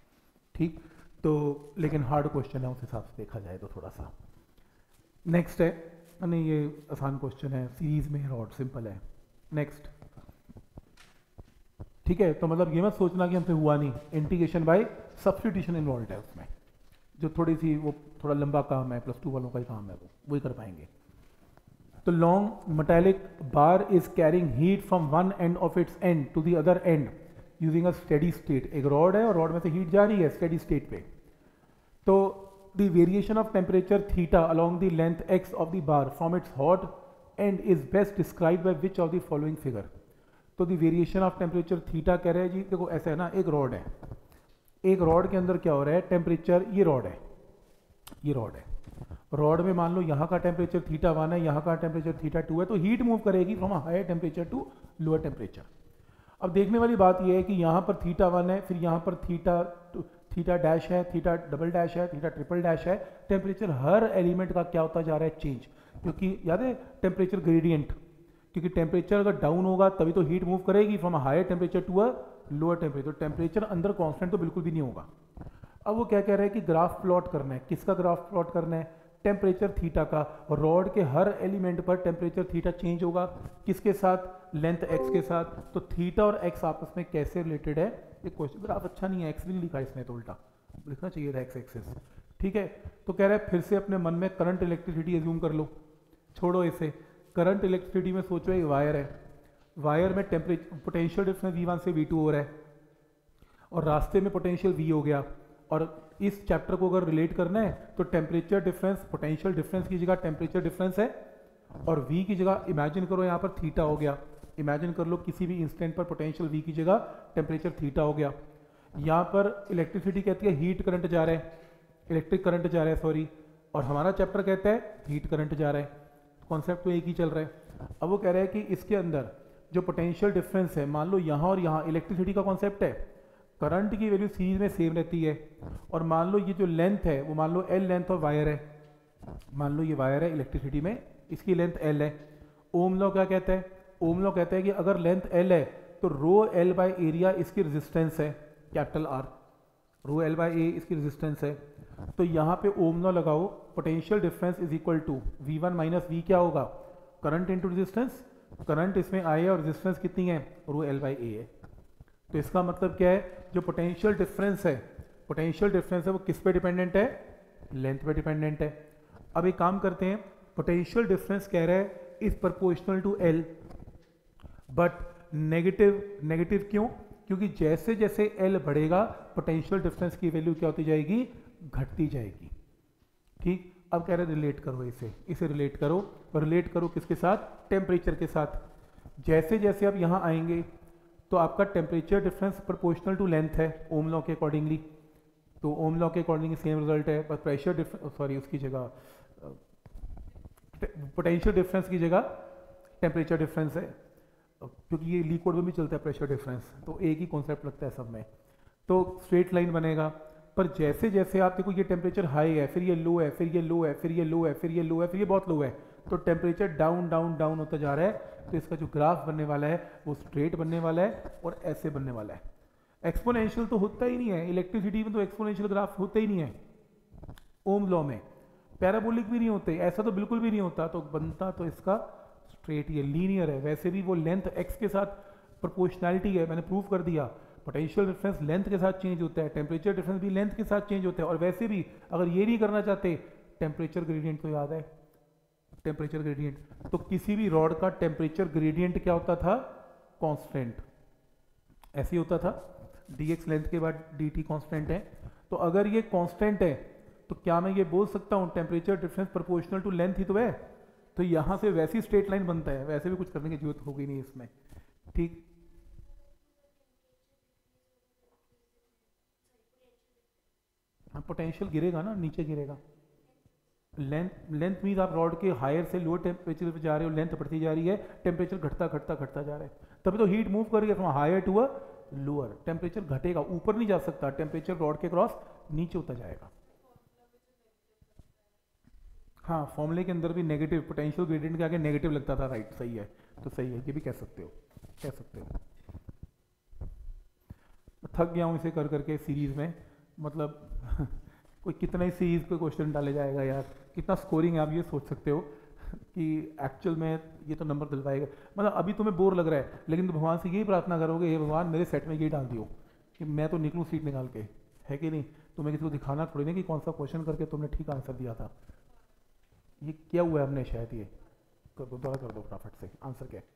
ठीक, तो लेकिन हार्ड क्वेश्चन है उस हिसाब से देखा जाए तो थोड़ा सा। नेक्स्ट है, नहीं ये आसान क्वेश्चन है, सीरीज में रॉड सिंपल है। नेक्स्ट, ठीक है, तो मतलब ये मत सोचना कि हमसे हुआ नहीं, इंटीग्रेशन बाय सब्स्टिट्यूशन इन्वॉल्व है उसमें, जो थोड़ी सी वो थोड़ा लंबा काम है, +2 वालों का ही काम है, वो वही कर पाएंगे। तो long metallic bar is carrying heat from one end of its end to the other end using a steady state. एक रॉड है और रॉड में से हीट जा रही है स्टेडी स्टेट पे। तो the variation of temperature theta along the length x of the bar from its hot end is best describe by which of the following figure. तो the variation of temperature theta कह रहे हैं जी, देखो ऐसा है ना, एक रॉड है, एक रॉड के अंदर क्या हो रहा है, टेम्परेचर, ये रॉड है, ये रॉड है, रॉड में मान लो यहाँ का टेम्परेचर θ1 है, यहाँ का टेम्परेचर θ2 है, तो हीट मूव करेगी from a higher temperature to lower temperature. अब देखने वाली बात यह है कि यहाँ पर θ1 है, फिर यहाँ पर थीटा डैश है, थीटा डबल डैश है, थीटा ट्रिपल डैश है। टेम्परेचर हर एलिमेंट का क्या होता जा रहा है, चेंज, क्योंकि याद है टेम्परेचर ग्रेडियंट, क्योंकि टेम्परेचर अगर डाउन होगा तभी तो हीट मूव करेगी from a higher temperature to a lower temperature. Temperature अंदर कांस्टेंट तो बिल्कुल भी नहीं होगा। अब वो क्या कह रहे हैं कि ग्राफ प्लॉट करना है, किसका ग्राफ प्लॉट करना है, टेम्परेचर थीटा का। रॉड के हर एलिमेंट पर टेम्परेचर थीटा चेंज होगा, किसके साथ, लेंथ एक्स के साथ। तो थीटा और एक्स आपस में कैसे रिलेटेड है, एक क्वेश्चन, ग्राफ अच्छा नहीं है, एक्स भी नहीं लिखा इसमें, तो उल्टा लिखना चाहिए था एक्स एक्सेस। ठीक है, तो कह रहे हैं फिर से अपने मन में करंट इलेक्ट्रिसिटी एज्यूम कर लो, छोड़ो इसे। करंट इलेक्ट्रिसिटी में सोचो एक वायर है, वायर में टेम्परेचर पोटेंशियल डिफरेंस V1 से V2 हो रहा है, और रास्ते में पोटेंशियल V हो गया। और इस चैप्टर को अगर रिलेट करना है तो टेम्परेचर डिफरेंस, पोटेंशियल डिफरेंस की जगह टेम्परेचर डिफरेंस है, और V की जगह इमेजिन करो यहाँ पर थीटा हो गया। इमेजिन कर लो किसी भी इंस्टेंट पर पोटेंशियल V की जगह टेम्परेचर थीटा हो गया। यहाँ पर इलेक्ट्रिसिटी कहती है हीट करंट जा रहा है, इलेक्ट्रिक करंट जा रहा है सॉरी, और हमारा चैप्टर कहता है हीट करंट जा रहा है। कॉन्सेप्ट तो एक ही चल रहा है। अब वो कह रहा है कि इसके अंदर जो पोटेंशियल डिफरेंस है, मान लो यहाँ और यहाँ इलेक्ट्रिसिटी का कॉन्सेप्ट है, करंट की वैल्यू सीरीज में सेम रहती है, और मान लो ये जो लेंथ है वो मान लो L लेंथ ऑफ वायर है, मान लो ये वायर है इलेक्ट्रिसिटी में, इसकी लेंथ L है। ओम लॉ क्या कहता है, ओम लॉ कहता है कि अगर लेंथ L है तो रो L बाई एरिया इसकी रेजिस्टेंस है, capital R, rho L by A इसकी रेजिस्टेंस है। तो यहाँ पे ओम लॉ लगाओ, potential difference is equal to V1 minus V क्या होगा, करंट इंटू रेजिस्टेंस, करंट इसमें आई है और रेजिस्टेंस कितनी है, रो L बाई ए है। तो इसका मतलब क्या है, जो पोटेंशियल डिफरेंस है पोटेंशियल डिफरेंस है वो किस पे डिपेंडेंट है, लेंथ पे डिपेंडेंट है। अब एक काम करते हैं, पोटेंशियल डिफरेंस कह रहा है is proportional to L, but negative क्यों, क्योंकि जैसे जैसे एल बढ़ेगा पोटेंशियल डिफरेंस की वैल्यू क्या होती जाएगी, घटती जाएगी। ठीक, अब कह रहे हैं रिलेट करो इसे रिलेट करो, और रिलेट करो किसके साथ, टेम्परेचर के साथ। जैसे जैसे आप यहाँ आएंगे तो आपका temperature difference proportional to length है ओम लॉ के अकॉर्डिंगली, तो ओम लॉ के अकॉर्डिंगली सेम रिजल्ट है, बस प्रेशर डिफरेंस, सॉरी उसकी जगह पोटेंशियल डिफरेंस की जगह टेम्परेचर डिफरेंस है, क्योंकि ये लिक्विड में भी चलता है प्रेशर डिफरेंस, तो एक ही कॉन्सेप्ट लगता है सब में, तो स्ट्रेट लाइन बनेगा। पर जैसे जैसे आप देखो ये टेम्परेचर हाई है, फिर ये लो है, फिर ये लो है, फिर ये लो है, फिर ये लो है, फिर ये बहुत लो है, तो टेम्परेचर डाउन डाउन डाउन होता जा रहा है। तो इसका जो ग्राफ बनने वाला है वो स्ट्रेट बनने वाला है और ऐसे बनने वाला है। एक्सपोनेंशियल तो होता ही नहीं है, इलेक्ट्रिसिटी में तो एक्सपोनेंशियल ग्राफ होता ही नहीं है ओम लॉ में, पैराबोलिक भी नहीं होते, ऐसा तो बिल्कुल भी नहीं होता, तो बनता तो इसका स्ट्रेट, ये लीनियर है। वैसे भी वो लेंथ एक्स के साथ प्रोपोर्शनैलिटी है, मैंने प्रूव कर दिया। पोटेंशियल डिफरेंस लेंथ के साथ चेंज होता है, टेम्परेचर डिफरेंस भी लेंथ के साथ चेंज होता है। और वैसे भी अगर ये नहीं करना चाहते, टेम्परेचर ग्रेडियंट तो याद है, टेम्परेचर ग्रेडियंट, तो किसी भी रॉड का टेम्परेचर ग्रेडियंट क्या होता था, कांस्टेंट, ऐसे ही होता था, dx लेंथ के बाद dt कांस्टेंट है। तो अगर ये कांस्टेंट है तो क्या मैं ये बोल सकता हूं temperature difference proportional to length ही तो है, तो यहां से वैसी स्ट्रेट लाइन बनता है, वैसे भी कुछ करने की जरूरत होगी नहीं इसमें। ठीक, हाँ पोटेंशियल गिरेगा ना, नीचे गिरेगा। लेंथ मीन आप रॉड के हायर से लोअर टेम्परेचर पे जा रहे हो, लेंथ बढ़ती जा रही है, टेम्परेचर घटता घटता घटता जा रहा है, तभी तो हीट मूव कर रही है from higher to a lower. Temperature घटेगा, ऊपर नहीं जा सकता, टेम्परेचर रॉड के क्रॉस नीचे होता जाएगा। हाँ, फॉर्मूले के अंदर भी नेगेटिव, पोटेंशियल ग्रेडियंट के आगे नेगेटिव लगता था, राइट, सही है, तो सही है, ये भी कह सकते हो, कह सकते हो। थक गया हूँ इसे कर करके सीरीज में, मतलब कोई कितना ही सीरीज पे क्वेश्चन डाले जाएगा यार, कितना स्कोरिंग है आप ये सोच सकते हो कि एक्चुअल में ये तो नंबर दिलवाएगा। मतलब अभी तुम्हें बोर लग रहा है, लेकिन तुम भगवान से यही प्रार्थना करोगे, ये भगवान मेरे सेट में यही डाल दियो कि मैं तो निकलूँ सीट निकाल के, है कि नहीं। तुम्हें किसी को दिखाना थोड़ी ना कि कौन सा क्वेश्चन करके तुमने ठीक आंसर दिया था, ये क्या हुआ है हमने शायद, ये कर दो, दोबारा कर दो फटाफट से, आंसर क्या है।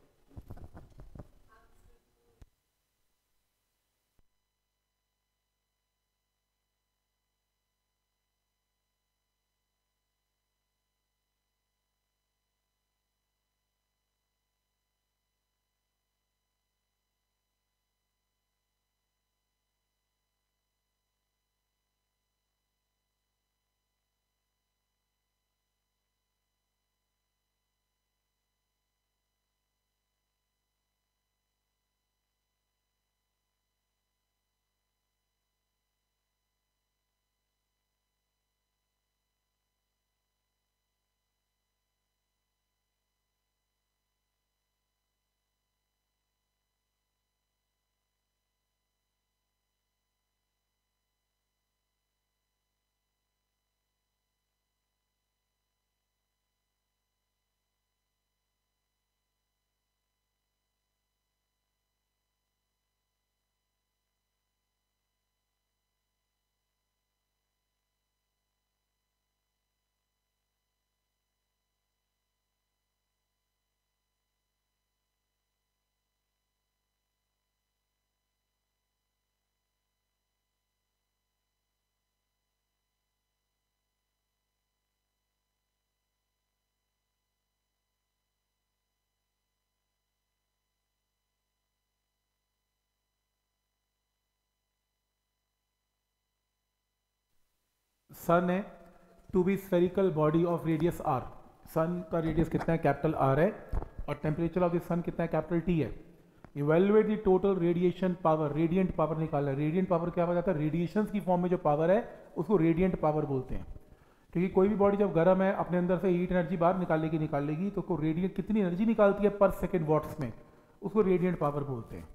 सन है to be spherical body of radius R, sun का रेडियस कितना है, कैपिटल आर है, और टेम्परेचर ऑफ द सन कितना है, कैपिटल टी है। Evaluate the total radiation power, radiant power निकालना है। रेडिएंट पावर क्या हो जाता है, रेडिएशन की फॉर्म में जो पावर है उसको रेडिएंट पावर बोलते हैं। क्योंकि कोई भी बॉडी जब गर्म है अपने अंदर से हीट एनर्जी बाहर निकालेगी तो उसको रेडिएंट, कितनी एनर्जी निकालती है पर सेकेंड वॉट्स में, उसको रेडिएंट पावर बोलते हैं।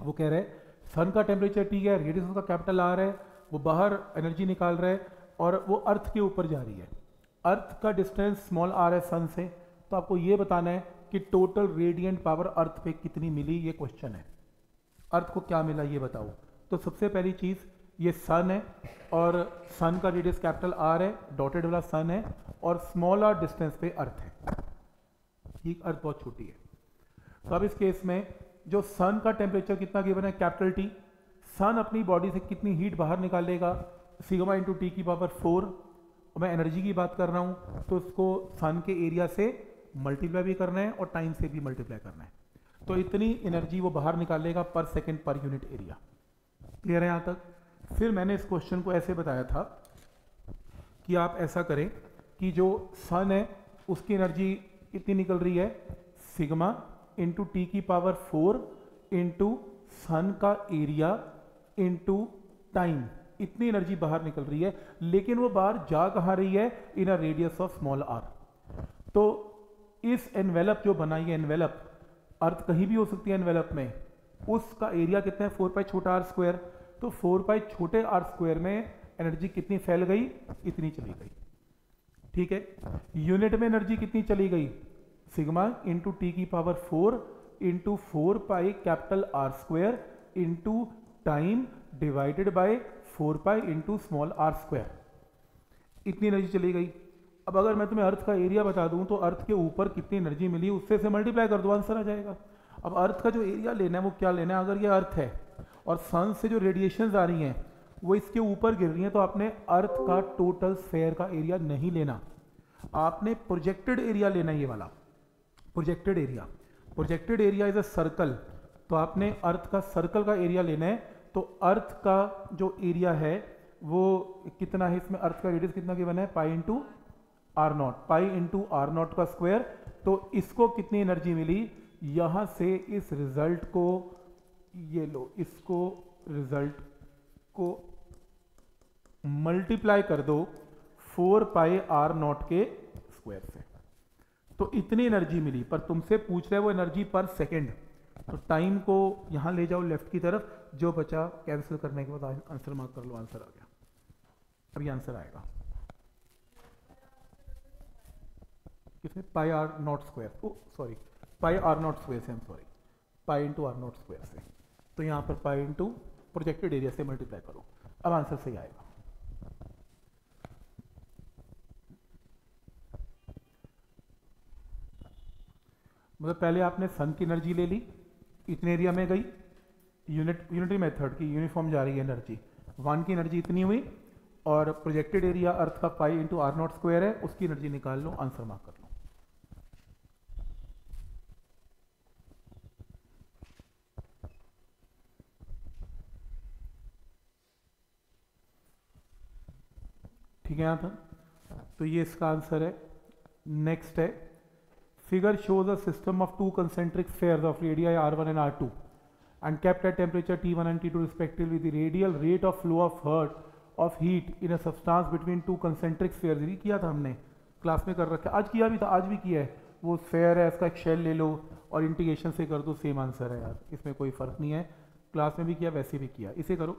वो कह रहे हैं सन का टेम्परेचर टी है, रेडियस उसका कैपिटल आर है, वो बाहर एनर्जी निकाल रहा है और वो अर्थ के ऊपर जा रही है। अर्थ का डिस्टेंस स्मॉल आर है सन से, तो आपको ये बताना है कि टोटल रेडिएंट पावर अर्थ पे कितनी मिली, ये क्वेश्चन है। अर्थ को क्या मिला ये बताओ। तो सबसे पहली चीज ये सन है और सन का रेडियस कैपिटल आर है, डॉटेड वाला सन है और स्मॉल आर डिस्टेंस पे अर्थ है, ये अर्थ बहुत छोटी है। तो अब इस केस में जो सन का टेम्परेचर कितना गिवन है कैपिटल टी, सन अपनी बॉडी से कितनी हीट बाहर निकालेगा सिग्मा इंटू टी की पावर 4, और मैं एनर्जी की बात कर रहा हूँ तो उसको सन के एरिया से मल्टीप्लाई भी करना है और टाइम से भी मल्टीप्लाई करना है, तो इतनी एनर्जी वो बाहर निकालेगा पर second per unit area. Clear है यहाँ तक। फिर मैंने इस क्वेश्चन को ऐसे बताया था कि आप ऐसा करें कि जो सन है उसकी एनर्जी कितनी निकल रही है, सिग्मा इंटू टी की पावर 4 इंटू सन का एरिया इंटू टाइम, इतनी एनर्जी बाहर निकल रही है, लेकिन वो बाहर जा कहाँ रही है, in a radius of small R. तो इस एनवेलप जो बनाई है, एनवेलप अर्थ कहीं भी हो सकती है एनवेलप में, उसका एरिया कितना है 4 पाई छोटा आर स्क्वायर, तो 4 पाई छोटे आर स्क्वायर में एनर्जी कितनी फैल गई, इतनी चली गई। ठीक है, यूनिट में एनर्जी कितनी चली गई, सिग्मा इंटू टी की power 4 into 4 pi capital R square into time divided by 4 pi into small R square, इतनी एनर्जी चली गई। अब अगर मैं तुम्हें अर्थ का एरिया बता दूं तो अर्थ के ऊपर कितनी एनर्जी मिली उससे से मल्टीप्लाई कर दो, आंसर आ जाएगा। अब अर्थ का जो एरिया लेना है वो क्या लेना है, अगर ये अर्थ है और सन से जो रेडिएशंस आ रही हैं वो इसके ऊपर गिर रही हैं, तो आपने अर्थ का टोटल स्फेयर का एरिया नहीं लेना, आपने प्रोजेक्टेड एरिया लेना है, ये वाला projected area. Projected area is a circle, तो आपने अर्थ का सर्कल का एरिया लेना है। तो अर्थ का जो एरिया है वो कितना है, इसमें अर्थ का रेडियस कितना गिवन है, pi into R not, pi into R not का स्क्वायर। तो इसको कितनी एनर्जी मिली, यहां से इस रिजल्ट को ये लो, इसको रिजल्ट को मल्टीप्लाई कर दो 4 पाई आर नॉट के स्क्वायर से, तो इतनी एनर्जी मिली। पर तुमसे पूछ रहे वो एनर्जी पर सेकेंड, तो टाइम को यहां ले जाओ लेफ्ट की तरफ, जो बचा कैंसिल करने के बाद आंसर मार्क कर लो, आंसर आ गया। अब ये आंसर आएगा किसमें, pi R not square, oh sorry pi R not square से, sorry pi into R not square से, तो यहां पर पाई इंटू प्रोजेक्टेड एरिया से मल्टीप्लाई करो, अब आंसर सही आएगा। मतलब पहले आपने सन की एनर्जी ले ली, इतने एरिया में गई, यूनिटरी मेथड की यूनिफॉर्म जा रही है एनर्जी, 1 की एनर्जी इतनी हुई, और प्रोजेक्टेड एरिया अर्थ का pi into R not square है, उसकी एनर्जी निकाल लो, आंसर मार्क कर लो। ठीक है, यहां था, तो ये इसका आंसर है। नेक्स्ट है, figure shows a system of two concentric spheres of radii r1 and r2 and kept at temperature T1 and T2 respectively. The radial rate of flow of heat in a substance between two concentric spheres, ये किया था हमने class में कर रखा है, आज किया भी था, आज भी किया है। वो स्फेयर है, इसका एक शेल ले लो और इंटीग्रेशन से कर दो, सेम आंसर है यार, इसमें कोई फर्क नहीं है, क्लास में भी किया वैसे भी किया, इसे करो।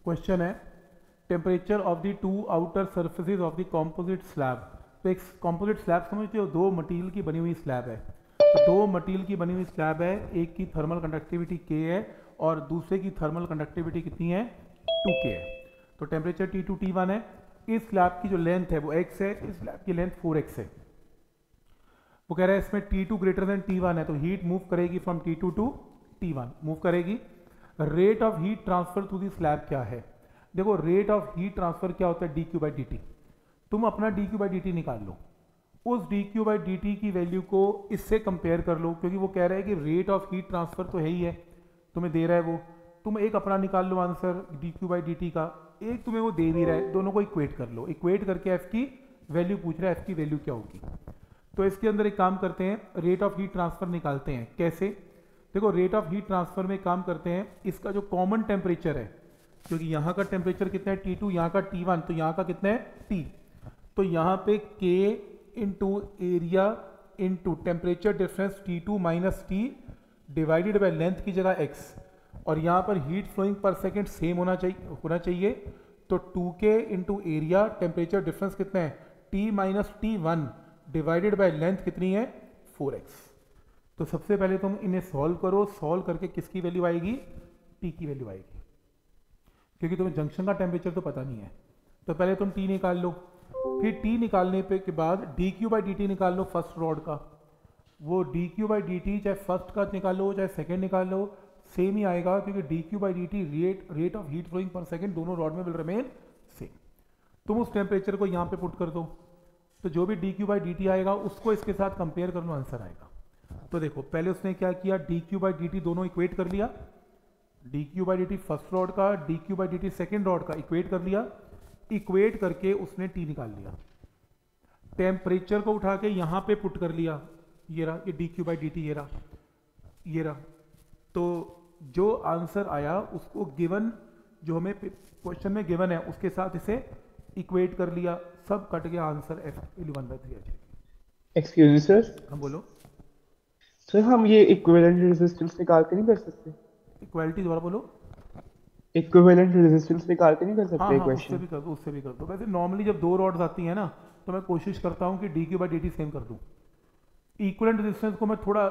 क्वेश्चन है, temperature of the two outer surfaces of the composite slab. तो एक कॉम्पोजिट स्लैब समझते हो, दो मटेरियल की बनी हुई स्लैब है, तो दो मटेरियल की बनी हुई स्लैब है, एक की थर्मल कंडक्टिविटी K है और दूसरे की थर्मल कंडक्टिविटी कितनी है, 2K है। तो टेम्परेचर T2 T1 है, इस स्लैब की जो लेंथ है वो x है, इस स्लैब की लेंथ 4x है। वो कह रहा है इसमें T2 ग्रेटर देन T1 है, तो हीट मूव करेगी from T2 to T1, move करेगी। Rate of heat transfer to the slab क्या है, देखो रेट ऑफ हीट ट्रांसफर क्या होता है, dQ/dt। तुम अपना dQ/dt निकाल लो, उस dQ/dt की वैल्यू को इससे कंपेयर कर लो, क्योंकि वो कह रहा है कि रेट ऑफ हीट ट्रांसफर तो है ही है, तुम्हें दे रहा है वो, तुम एक अपना निकाल लो आंसर dQ/dt का, एक तुम्हें वो दे भी रहा है, दोनों को इक्वेट कर लो, इक्वेट करके एफ की वैल्यू पूछ रहा है, एफ की वैल्यू क्या होगी। तो इसके अंदर एक काम करते हैं, रेट ऑफ हीट ट्रांसफर निकालते हैं। कैसे? देखो रेट ऑफ हीट ट्रांसफर में काम करते हैं, इसका जो कॉमन टेम्परेचर है, क्योंकि यहाँ का टेम्परेचर कितना है T2, यहाँ का T1, तो यहाँ का कितना है T, तो यहाँ पे K into area into temperature difference T2 minus T divided by length की जगह x, और यहाँ पर हीट फ्लोइंग पर सेकेंड सेम होना चाहिए, तो 2K into area temperature difference कितना है T minus T1 divided by length कितनी है 4x। तो सबसे पहले तुम इन्हें सॉल्व करो, सॉल्व करके किसकी वैल्यू आएगी, T की वैल्यू आएगी, क्योंकि तुम्हें जंक्शन का टेम्परेचर तो पता नहीं है। तो पहले तुम T निकाल लो, फिर T निकालने पे के बाद dQ बाई dt निकाल लो फर्स्ट रॉड का, वो dQ बाई dt चाहे फर्स्ट का निकाल लो चाहे सेकेंड निकाल लो सेम ही आएगा, क्योंकि dQ by dt rate of heat flowing पर सेकेंड दोनों रॉड में विल रिमेन सेम। तुम उस टेम्परेचर को यहाँ पे पुट कर दो, तो जो भी dQ बाई dt आएगा उसको इसके साथ कंपेयर कर लो, आंसर आएगा। तो देखो पहले उसने क्या किया, dQ बाई dt दोनों इक्वेट कर लिया, dQ by dt first rod का, dQ by dt second rod का इक्वेट कर लिया, इक्वेट करके उसने T निकाल लिया, टेम्परेचर को उठा के यहाँ पे पुट कर लिया, ये रहा ये dQ बाई dt, ये रहा। तो जो आंसर आया उसको गिवन, जो हमें क्वेश्चन में गिवन है उसके साथ इसे इक्वेट कर लिया, सब कट गया, आंसर F 1/3 आ जाएगी। Excuse me sir. हम बोलो सर हम ये इक्विवेलेंट रेजिस्टेंस निकाल के नहीं कर सकते? इक्वालिटी दोबारा बोलो। इक्विवेलेंट रेजिस्टेंस निकाल के नहीं कर हाँ सकते हाँ, उससे क्वेश्चन? भी कर दो, उससे भी कर दो। वैसे नॉर्मली जब दो रॉड्स आती हैं ना, तो मैं कोशिश करता हूँ कि dQ बाई dt सेम कर दूँ। इक्विवेलेंट रेजिस्टेंस को मैं थोड़ा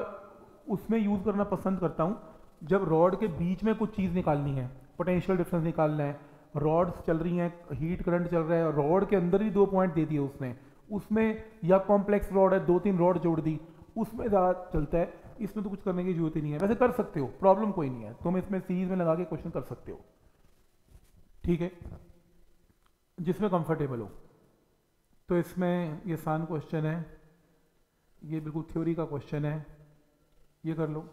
उसमें यूज़ करना पसंद करता हूँ जब रॉड के बीच में कुछ चीज़ निकालनी है, पोटेंशियल डिफरेंस निकालना है, रॉड्स चल रही हैं, हीट करंट चल रहा है, रॉड के अंदर ही 2 पॉइंट दे दिए उसने, उसमें या कॉम्प्लेक्स रॉड है 2-3 रॉड जोड़ दी, उसमें ज़्यादा चलता है। इसमें तो कुछ करने की जरूरत ही नहीं है, वैसे कर सकते हो, प्रॉब्लम कोई नहीं है, तुम इसमें सीरीज में लगा के क्वेश्चन कर सकते हो, ठीक है, जिसमें कंफर्टेबल हो। तो इसमें ये आसान क्वेश्चन है, ये बिल्कुल थ्योरी का क्वेश्चन है, ये कर लो।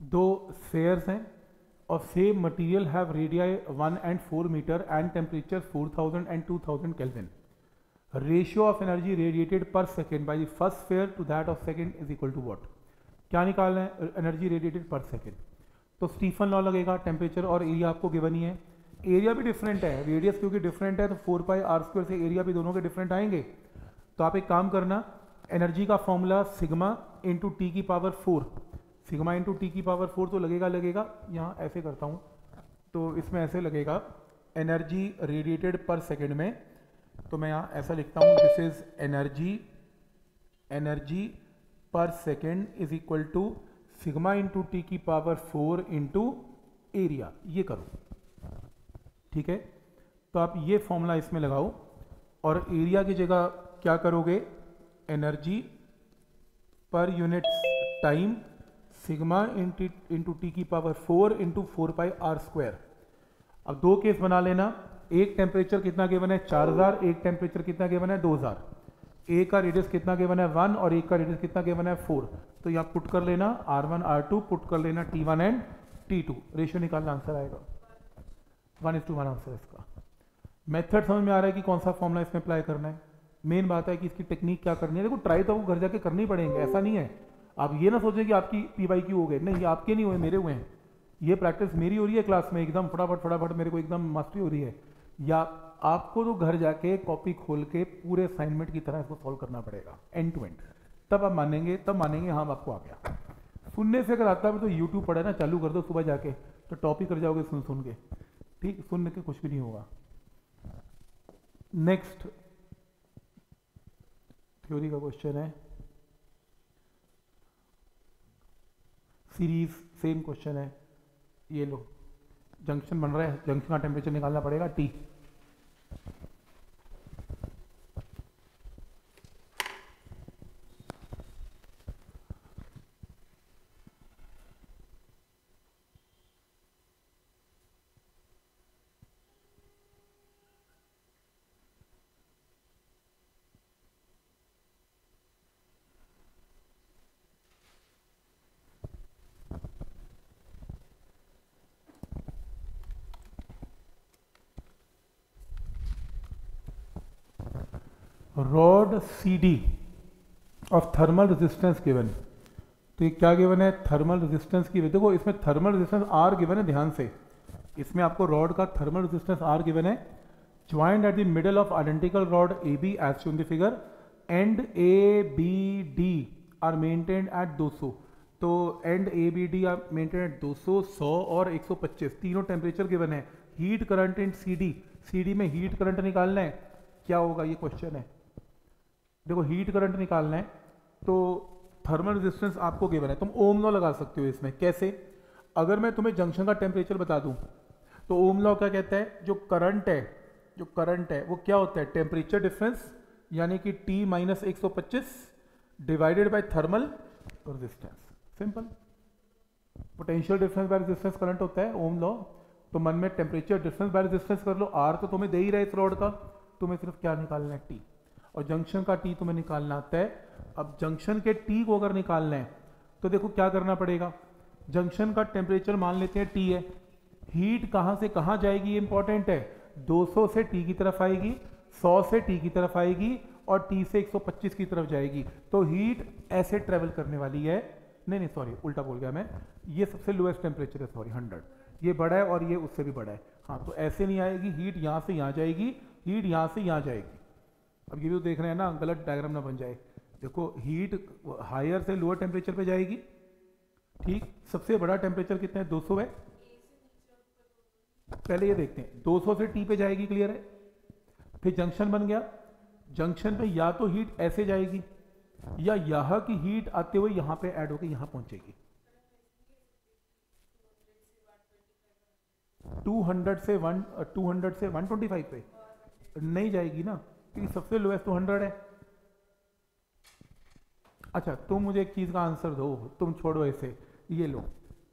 दो स्फेयर्स हैं of same material have radii 1 and 4 meter and temperature 4000 and 2000 Kelvin. Ratio of energy radiated per second by the first sphere to that of second is equal to what? क्या निकालना है, energy radiated पर second. तो Stephen law लगेगा, temperature और area आपको given ही है, area भी डिफरेंट है, रेडियस क्योंकि डिफरेंट है तो 4πr² से एरिया भी दोनों के डिफरेंट आएंगे। तो आप एक काम करना, एनर्जी का फॉर्मूला सिग्मा इंटू टी की पावर 4, सिग्मा इंटू टी की पावर 4 तो लगेगा, यहाँ ऐसे करता हूँ, तो इसमें ऐसे लगेगा एनर्जी रेडिएटेड पर सेकेंड में, तो मैं यहाँ ऐसा लिखता हूँ, this is energy per second is equal to sigma into T की पावर 4 इंटू एरिया, ये करो, ठीक है। तो आप ये फॉर्मूला इसमें लगाओ और एरिया की जगह क्या करोगे, energy per unit time sigma into T की पावर 4 इंटू 4πr²। अब दो केस बना लेना, एक टेम्परेचर कितना गिवन है 4000, एक टेम्परेचर कितना गिवन है 2000, एक का रेडियस कितना गिवन है 1 और एक का रेडियस कितना गिवन है 4। तो यहाँ पुट कर लेना R1 R2, पुट कर लेना T1 एंड T2, रेशियो निकालना, आंसर आएगा 1:1 आंसर इसका। मेथड समझ में आ रहा है कि कौन सा फॉर्मूला इसमें अप्लाई करना है, मेन बात है कि इसकी टेक्निक क्या करनी है। देखो ट्राई तो आपको घर जाके करनी पड़ेंगे, ऐसा नहीं है, आप ये ना सोचें कि आपकी PYQ हो गए, नहीं, ये आपके नहीं हुए, मेरे हुए हैं, ये प्रैक्टिस मेरी हो रही है क्लास में, एकदम फटाफट मेरे को एकदम मास्टरी हो रही है, या आपको तो घर जाके कॉपी खोल के पूरे असाइनमेंट की तरह इसको सॉल्व करना पड़ेगा एंड टू एंड, तब आप मानेंगे, हाँ आपको आ गया। सुनने से अगर आता है तो यूट्यूब पढ़े ना चालू कर दो सुबह जाके, तो टॉपिक कर जाओगे सुन के, ठीक, सुनने के कुछ भी नहीं होगा। नेक्स्ट थ्योरी का क्वेश्चन है, सीरीज सेम क्वेश्चन है, ये लो, जंक्शन बन रहा है, जंक्शन का टेम्परेचर निकालना पड़ेगा T। Rod CD of thermal resistance given. तो ये क्या गिवन है? थर्मल रेजिस्टेंस की। देखो इसमें थर्मल रेजिस्टेंस R गिवन है, ध्यान से। इसमें आपको रॉड का थर्मल रेजिस्टेंस R गिवन है। Joint at the middle of identical rod AB as shown the figure, end ABD are maintained at 200। तो end ABD are maintained at 200, 100 और 125, तीनों टेम्परेचर गिवन है। हीट करंट इन CD में heat current निकालना है, क्या होगा ये क्वेश्चन है। देखो हीट करंट निकालना है तो थर्मल रेजिस्टेंस आपको गिवन है, तुम ओम लॉ लगा सकते हो इसमें। कैसे? अगर मैं तुम्हें जंक्शन का टेम्परेचर बता दूं तो ओम लॉ क्या कहता है, जो करंट है वो क्या होता है, टेम्परेचर डिफरेंस यानी कि T minus 125 divided by thermal resistance. Simple. Potential difference by resistance current होता है ओम लॉ। तो मन में टेम्परेचर डिफरेंस बाय रेजिस्टेंस कर लो, R तो तुम्हें दे ही रहा है इस रॉड का, तुम्हें सिर्फ क्या निकालना है T, और जंक्शन का T तुम्हें निकालना आता है। अब जंक्शन के T को अगर निकालना है तो देखो क्या करना पड़ेगा। जंक्शन का टेम्परेचर मान लेते हैं T है, हीट कहां से कहां जाएगी ये इंपॉर्टेंट है। 200 से T की तरफ आएगी, 100 से T की तरफ आएगी और T से 125 की तरफ जाएगी। तो हीट ऐसे ट्रेवल करने वाली है, नहीं सॉरी उल्टा बोल गया मैं, ये सबसे लोएस्ट टेम्परेचर है, सॉरी 100, ये बड़ा है और ये उससे भी बड़ा है। हाँ तो ऐसे नहीं आएगी, हीट यहाँ से यहाँ जाएगी, हीट यहाँ से यहाँ जाएगी। अब ये भी तो देख रहे हैं ना, गलत डायग्राम ना बन जाए। देखो हीट हायर से लोअर टेम्परेचर पे जाएगी, ठीक। सबसे बड़ा टेम्परेचर कितना है, 200 है। पहले ये देखते हैं, 200 से T पे जाएगी, क्लियर है। फिर जंक्शन बन गया, जंक्शन पे या तो हीट ऐसे जाएगी या यहाँ की हीट आते हुए यहाँ पे ऐड होकर यहाँ पहुंचेगी। 200 से 125 पे नहीं जाएगी ना, क्योंकि सबसे लोएस्ट तो 100 है। अच्छा तुम मुझे एक चीज का आंसर दो, तुम छोड़ो ऐसे, ये लो,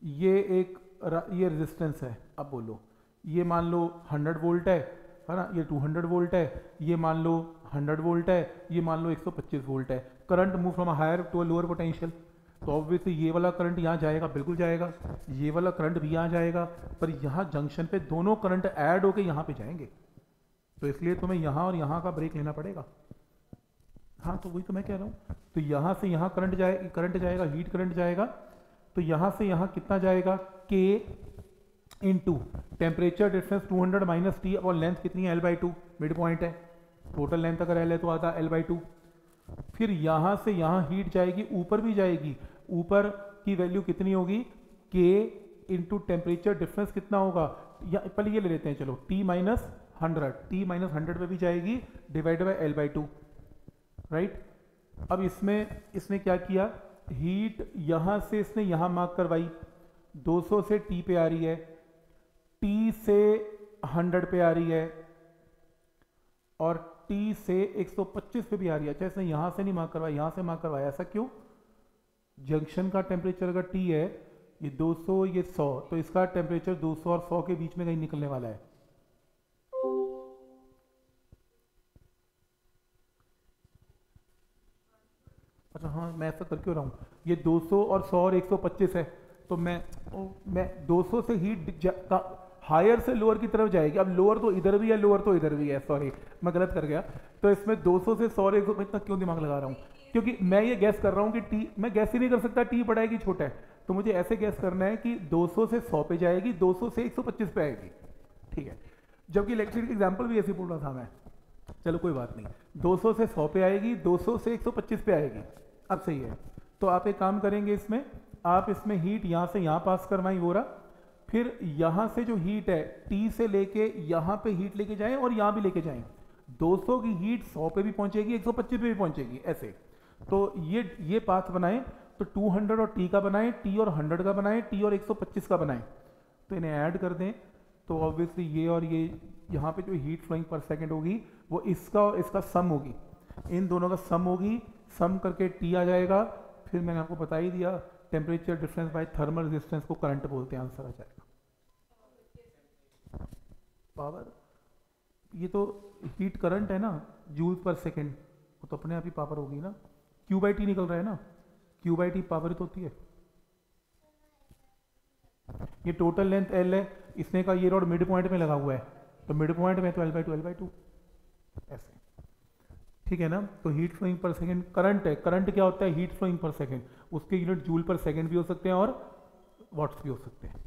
ये रेजिस्टेंस है। अब बोलो, ये मान लो 100 वोल्ट है ना, ये 200 वोल्ट है, ये मान लो 100 वोल्ट है, ये मान लो 125 वोल्ट है। Current move from higher to lower potential, तो ऑब्वियसली ये वाला करंट यहाँ जाएगा, बिल्कुल जाएगा, ये वाला करंट भी यहाँ जाएगा, पर यहाँ जंक्शन पे दोनों करंट ऐड होके यहाँ पे जाएंगे, तो इसलिए तुम्हें यहाँ और यहाँ का ब्रेक लेना पड़ेगा। हाँ तो वही तो मैं कह रहा हूँ। तो यहाँ से यहाँ करंट जाएगा, हीट करंट जाएगा, तो यहाँ से यहाँ कितना जाएगा, K into temperature difference 200 minus T, और लेंथ कितनी है, L/2, मिड पॉइंट है। टोटल लेंथ अगर L है तो आता L/2। फिर यहाँ से यहाँ हीट जाएगी, ऊपर भी जाएगी, ऊपर की वैल्यू कितनी होगी, K इंटू टेम्परेचर डिफरेंस कितना होगा, या पहले ये ले लेते हैं, चलो T माइनस 100 पे भी जाएगी, डिवाइड बाय L/2, राइट। अब इसने क्या किया, हीट यहाँ से इसने यहाँ मार्क करवाई, 200 से T पे आ रही है, T से 100 पे आ रही है, और T से 125 पे भी आ रही है। अच्छा इसने यहाँ से नहीं मार्क करवाया, यहाँ से मार्क करवाया, ऐसा क्यों? जंक्शन का टेम्परेचर अगर T है, ये 200 ये 100, तो इसका टेम्परेचर 200 और 100 के बीच में कहीं निकलने वाला है। अच्छा हाँ, मैं ऐसा कर क्यों रहा हूँ, ये 200 और 100 और 125 है, तो मैं 200 से हीट हायर से लोअर की तरफ जाएगी। अब लोअर तो इधर भी है, लोअर तो इधर भी है, सॉरी मैं गलत कर गया। तो इसमें 200 से 100 इतना क्यों दिमाग लगा रहा हूँ, क्योंकि मैं ये गैस कर रहा हूँ कि T, मैं गैस ही नहीं कर सकता T बड़ा है कि छोटा है, तो मुझे ऐसे गैस करना है कि 200 से 100 पे जाएगी, 200 से 125 पे आएगी, ठीक है। जबकि इलेक्ट्रिक एग्जाम्पल भी ऐसे बोल रहा था मैं, चलो कोई बात नहीं, 200 से 100 पे आएगी, 200 से 125 पे आएगी। अब सही है, तो आप एक काम करेंगे, इसमें आप इसमें हीट यहाँ से यहाँ पास करवाएं, वो रहा। फिर यहाँ से जो हीट है T से लेके यहाँ पे हीट लेके जाएं और यहाँ भी लेके जाएं, 200 की हीट 100 पे भी पहुँचेगी, 125 पे भी पहुँचेगी, ऐसे। तो ये पाथ बनाएं, तो 200 और T का बनाएं, T और 100 का बनाएं, T और 125 का बनाएं, तो इन्हें ऐड कर दें, तो ऑब्वियसली ये और ये यहाँ पे जो हीट फ्लोइंग पर सेकेंड होगी वो इसका और इसका सम होगी, इन दोनों का सम होगी, सम करके टी आ जाएगा। फिर मैंने आपको बता ही दिया temperature difference by thermal resistance को करंट बोलते हैं, आंसर आ जाएगा। पावर, ये तो हीट करंट है ना, जूल पर सेकेंड, वो तो अपने आप ही पावर होगी ना, क्यू बाई टी निकल रहा है ना, क्यू बाई टी पावर तो होती है। ये टोटल लेंथ एल है, इसने का ये रॉड मिड पॉइंट में लगा हुआ है, तो मिड पॉइंट में तो L/2 ऐसे, ठीक है ना। तो हीट फ्लोइंग पर सेकेंड करंट है, करंट क्या होता है, हीट फ्लोइंग पर सेकेंड, उसके यूनिट जूल पर सेकेंड भी हो सकते हैं और वाट्स भी हो सकते हैं।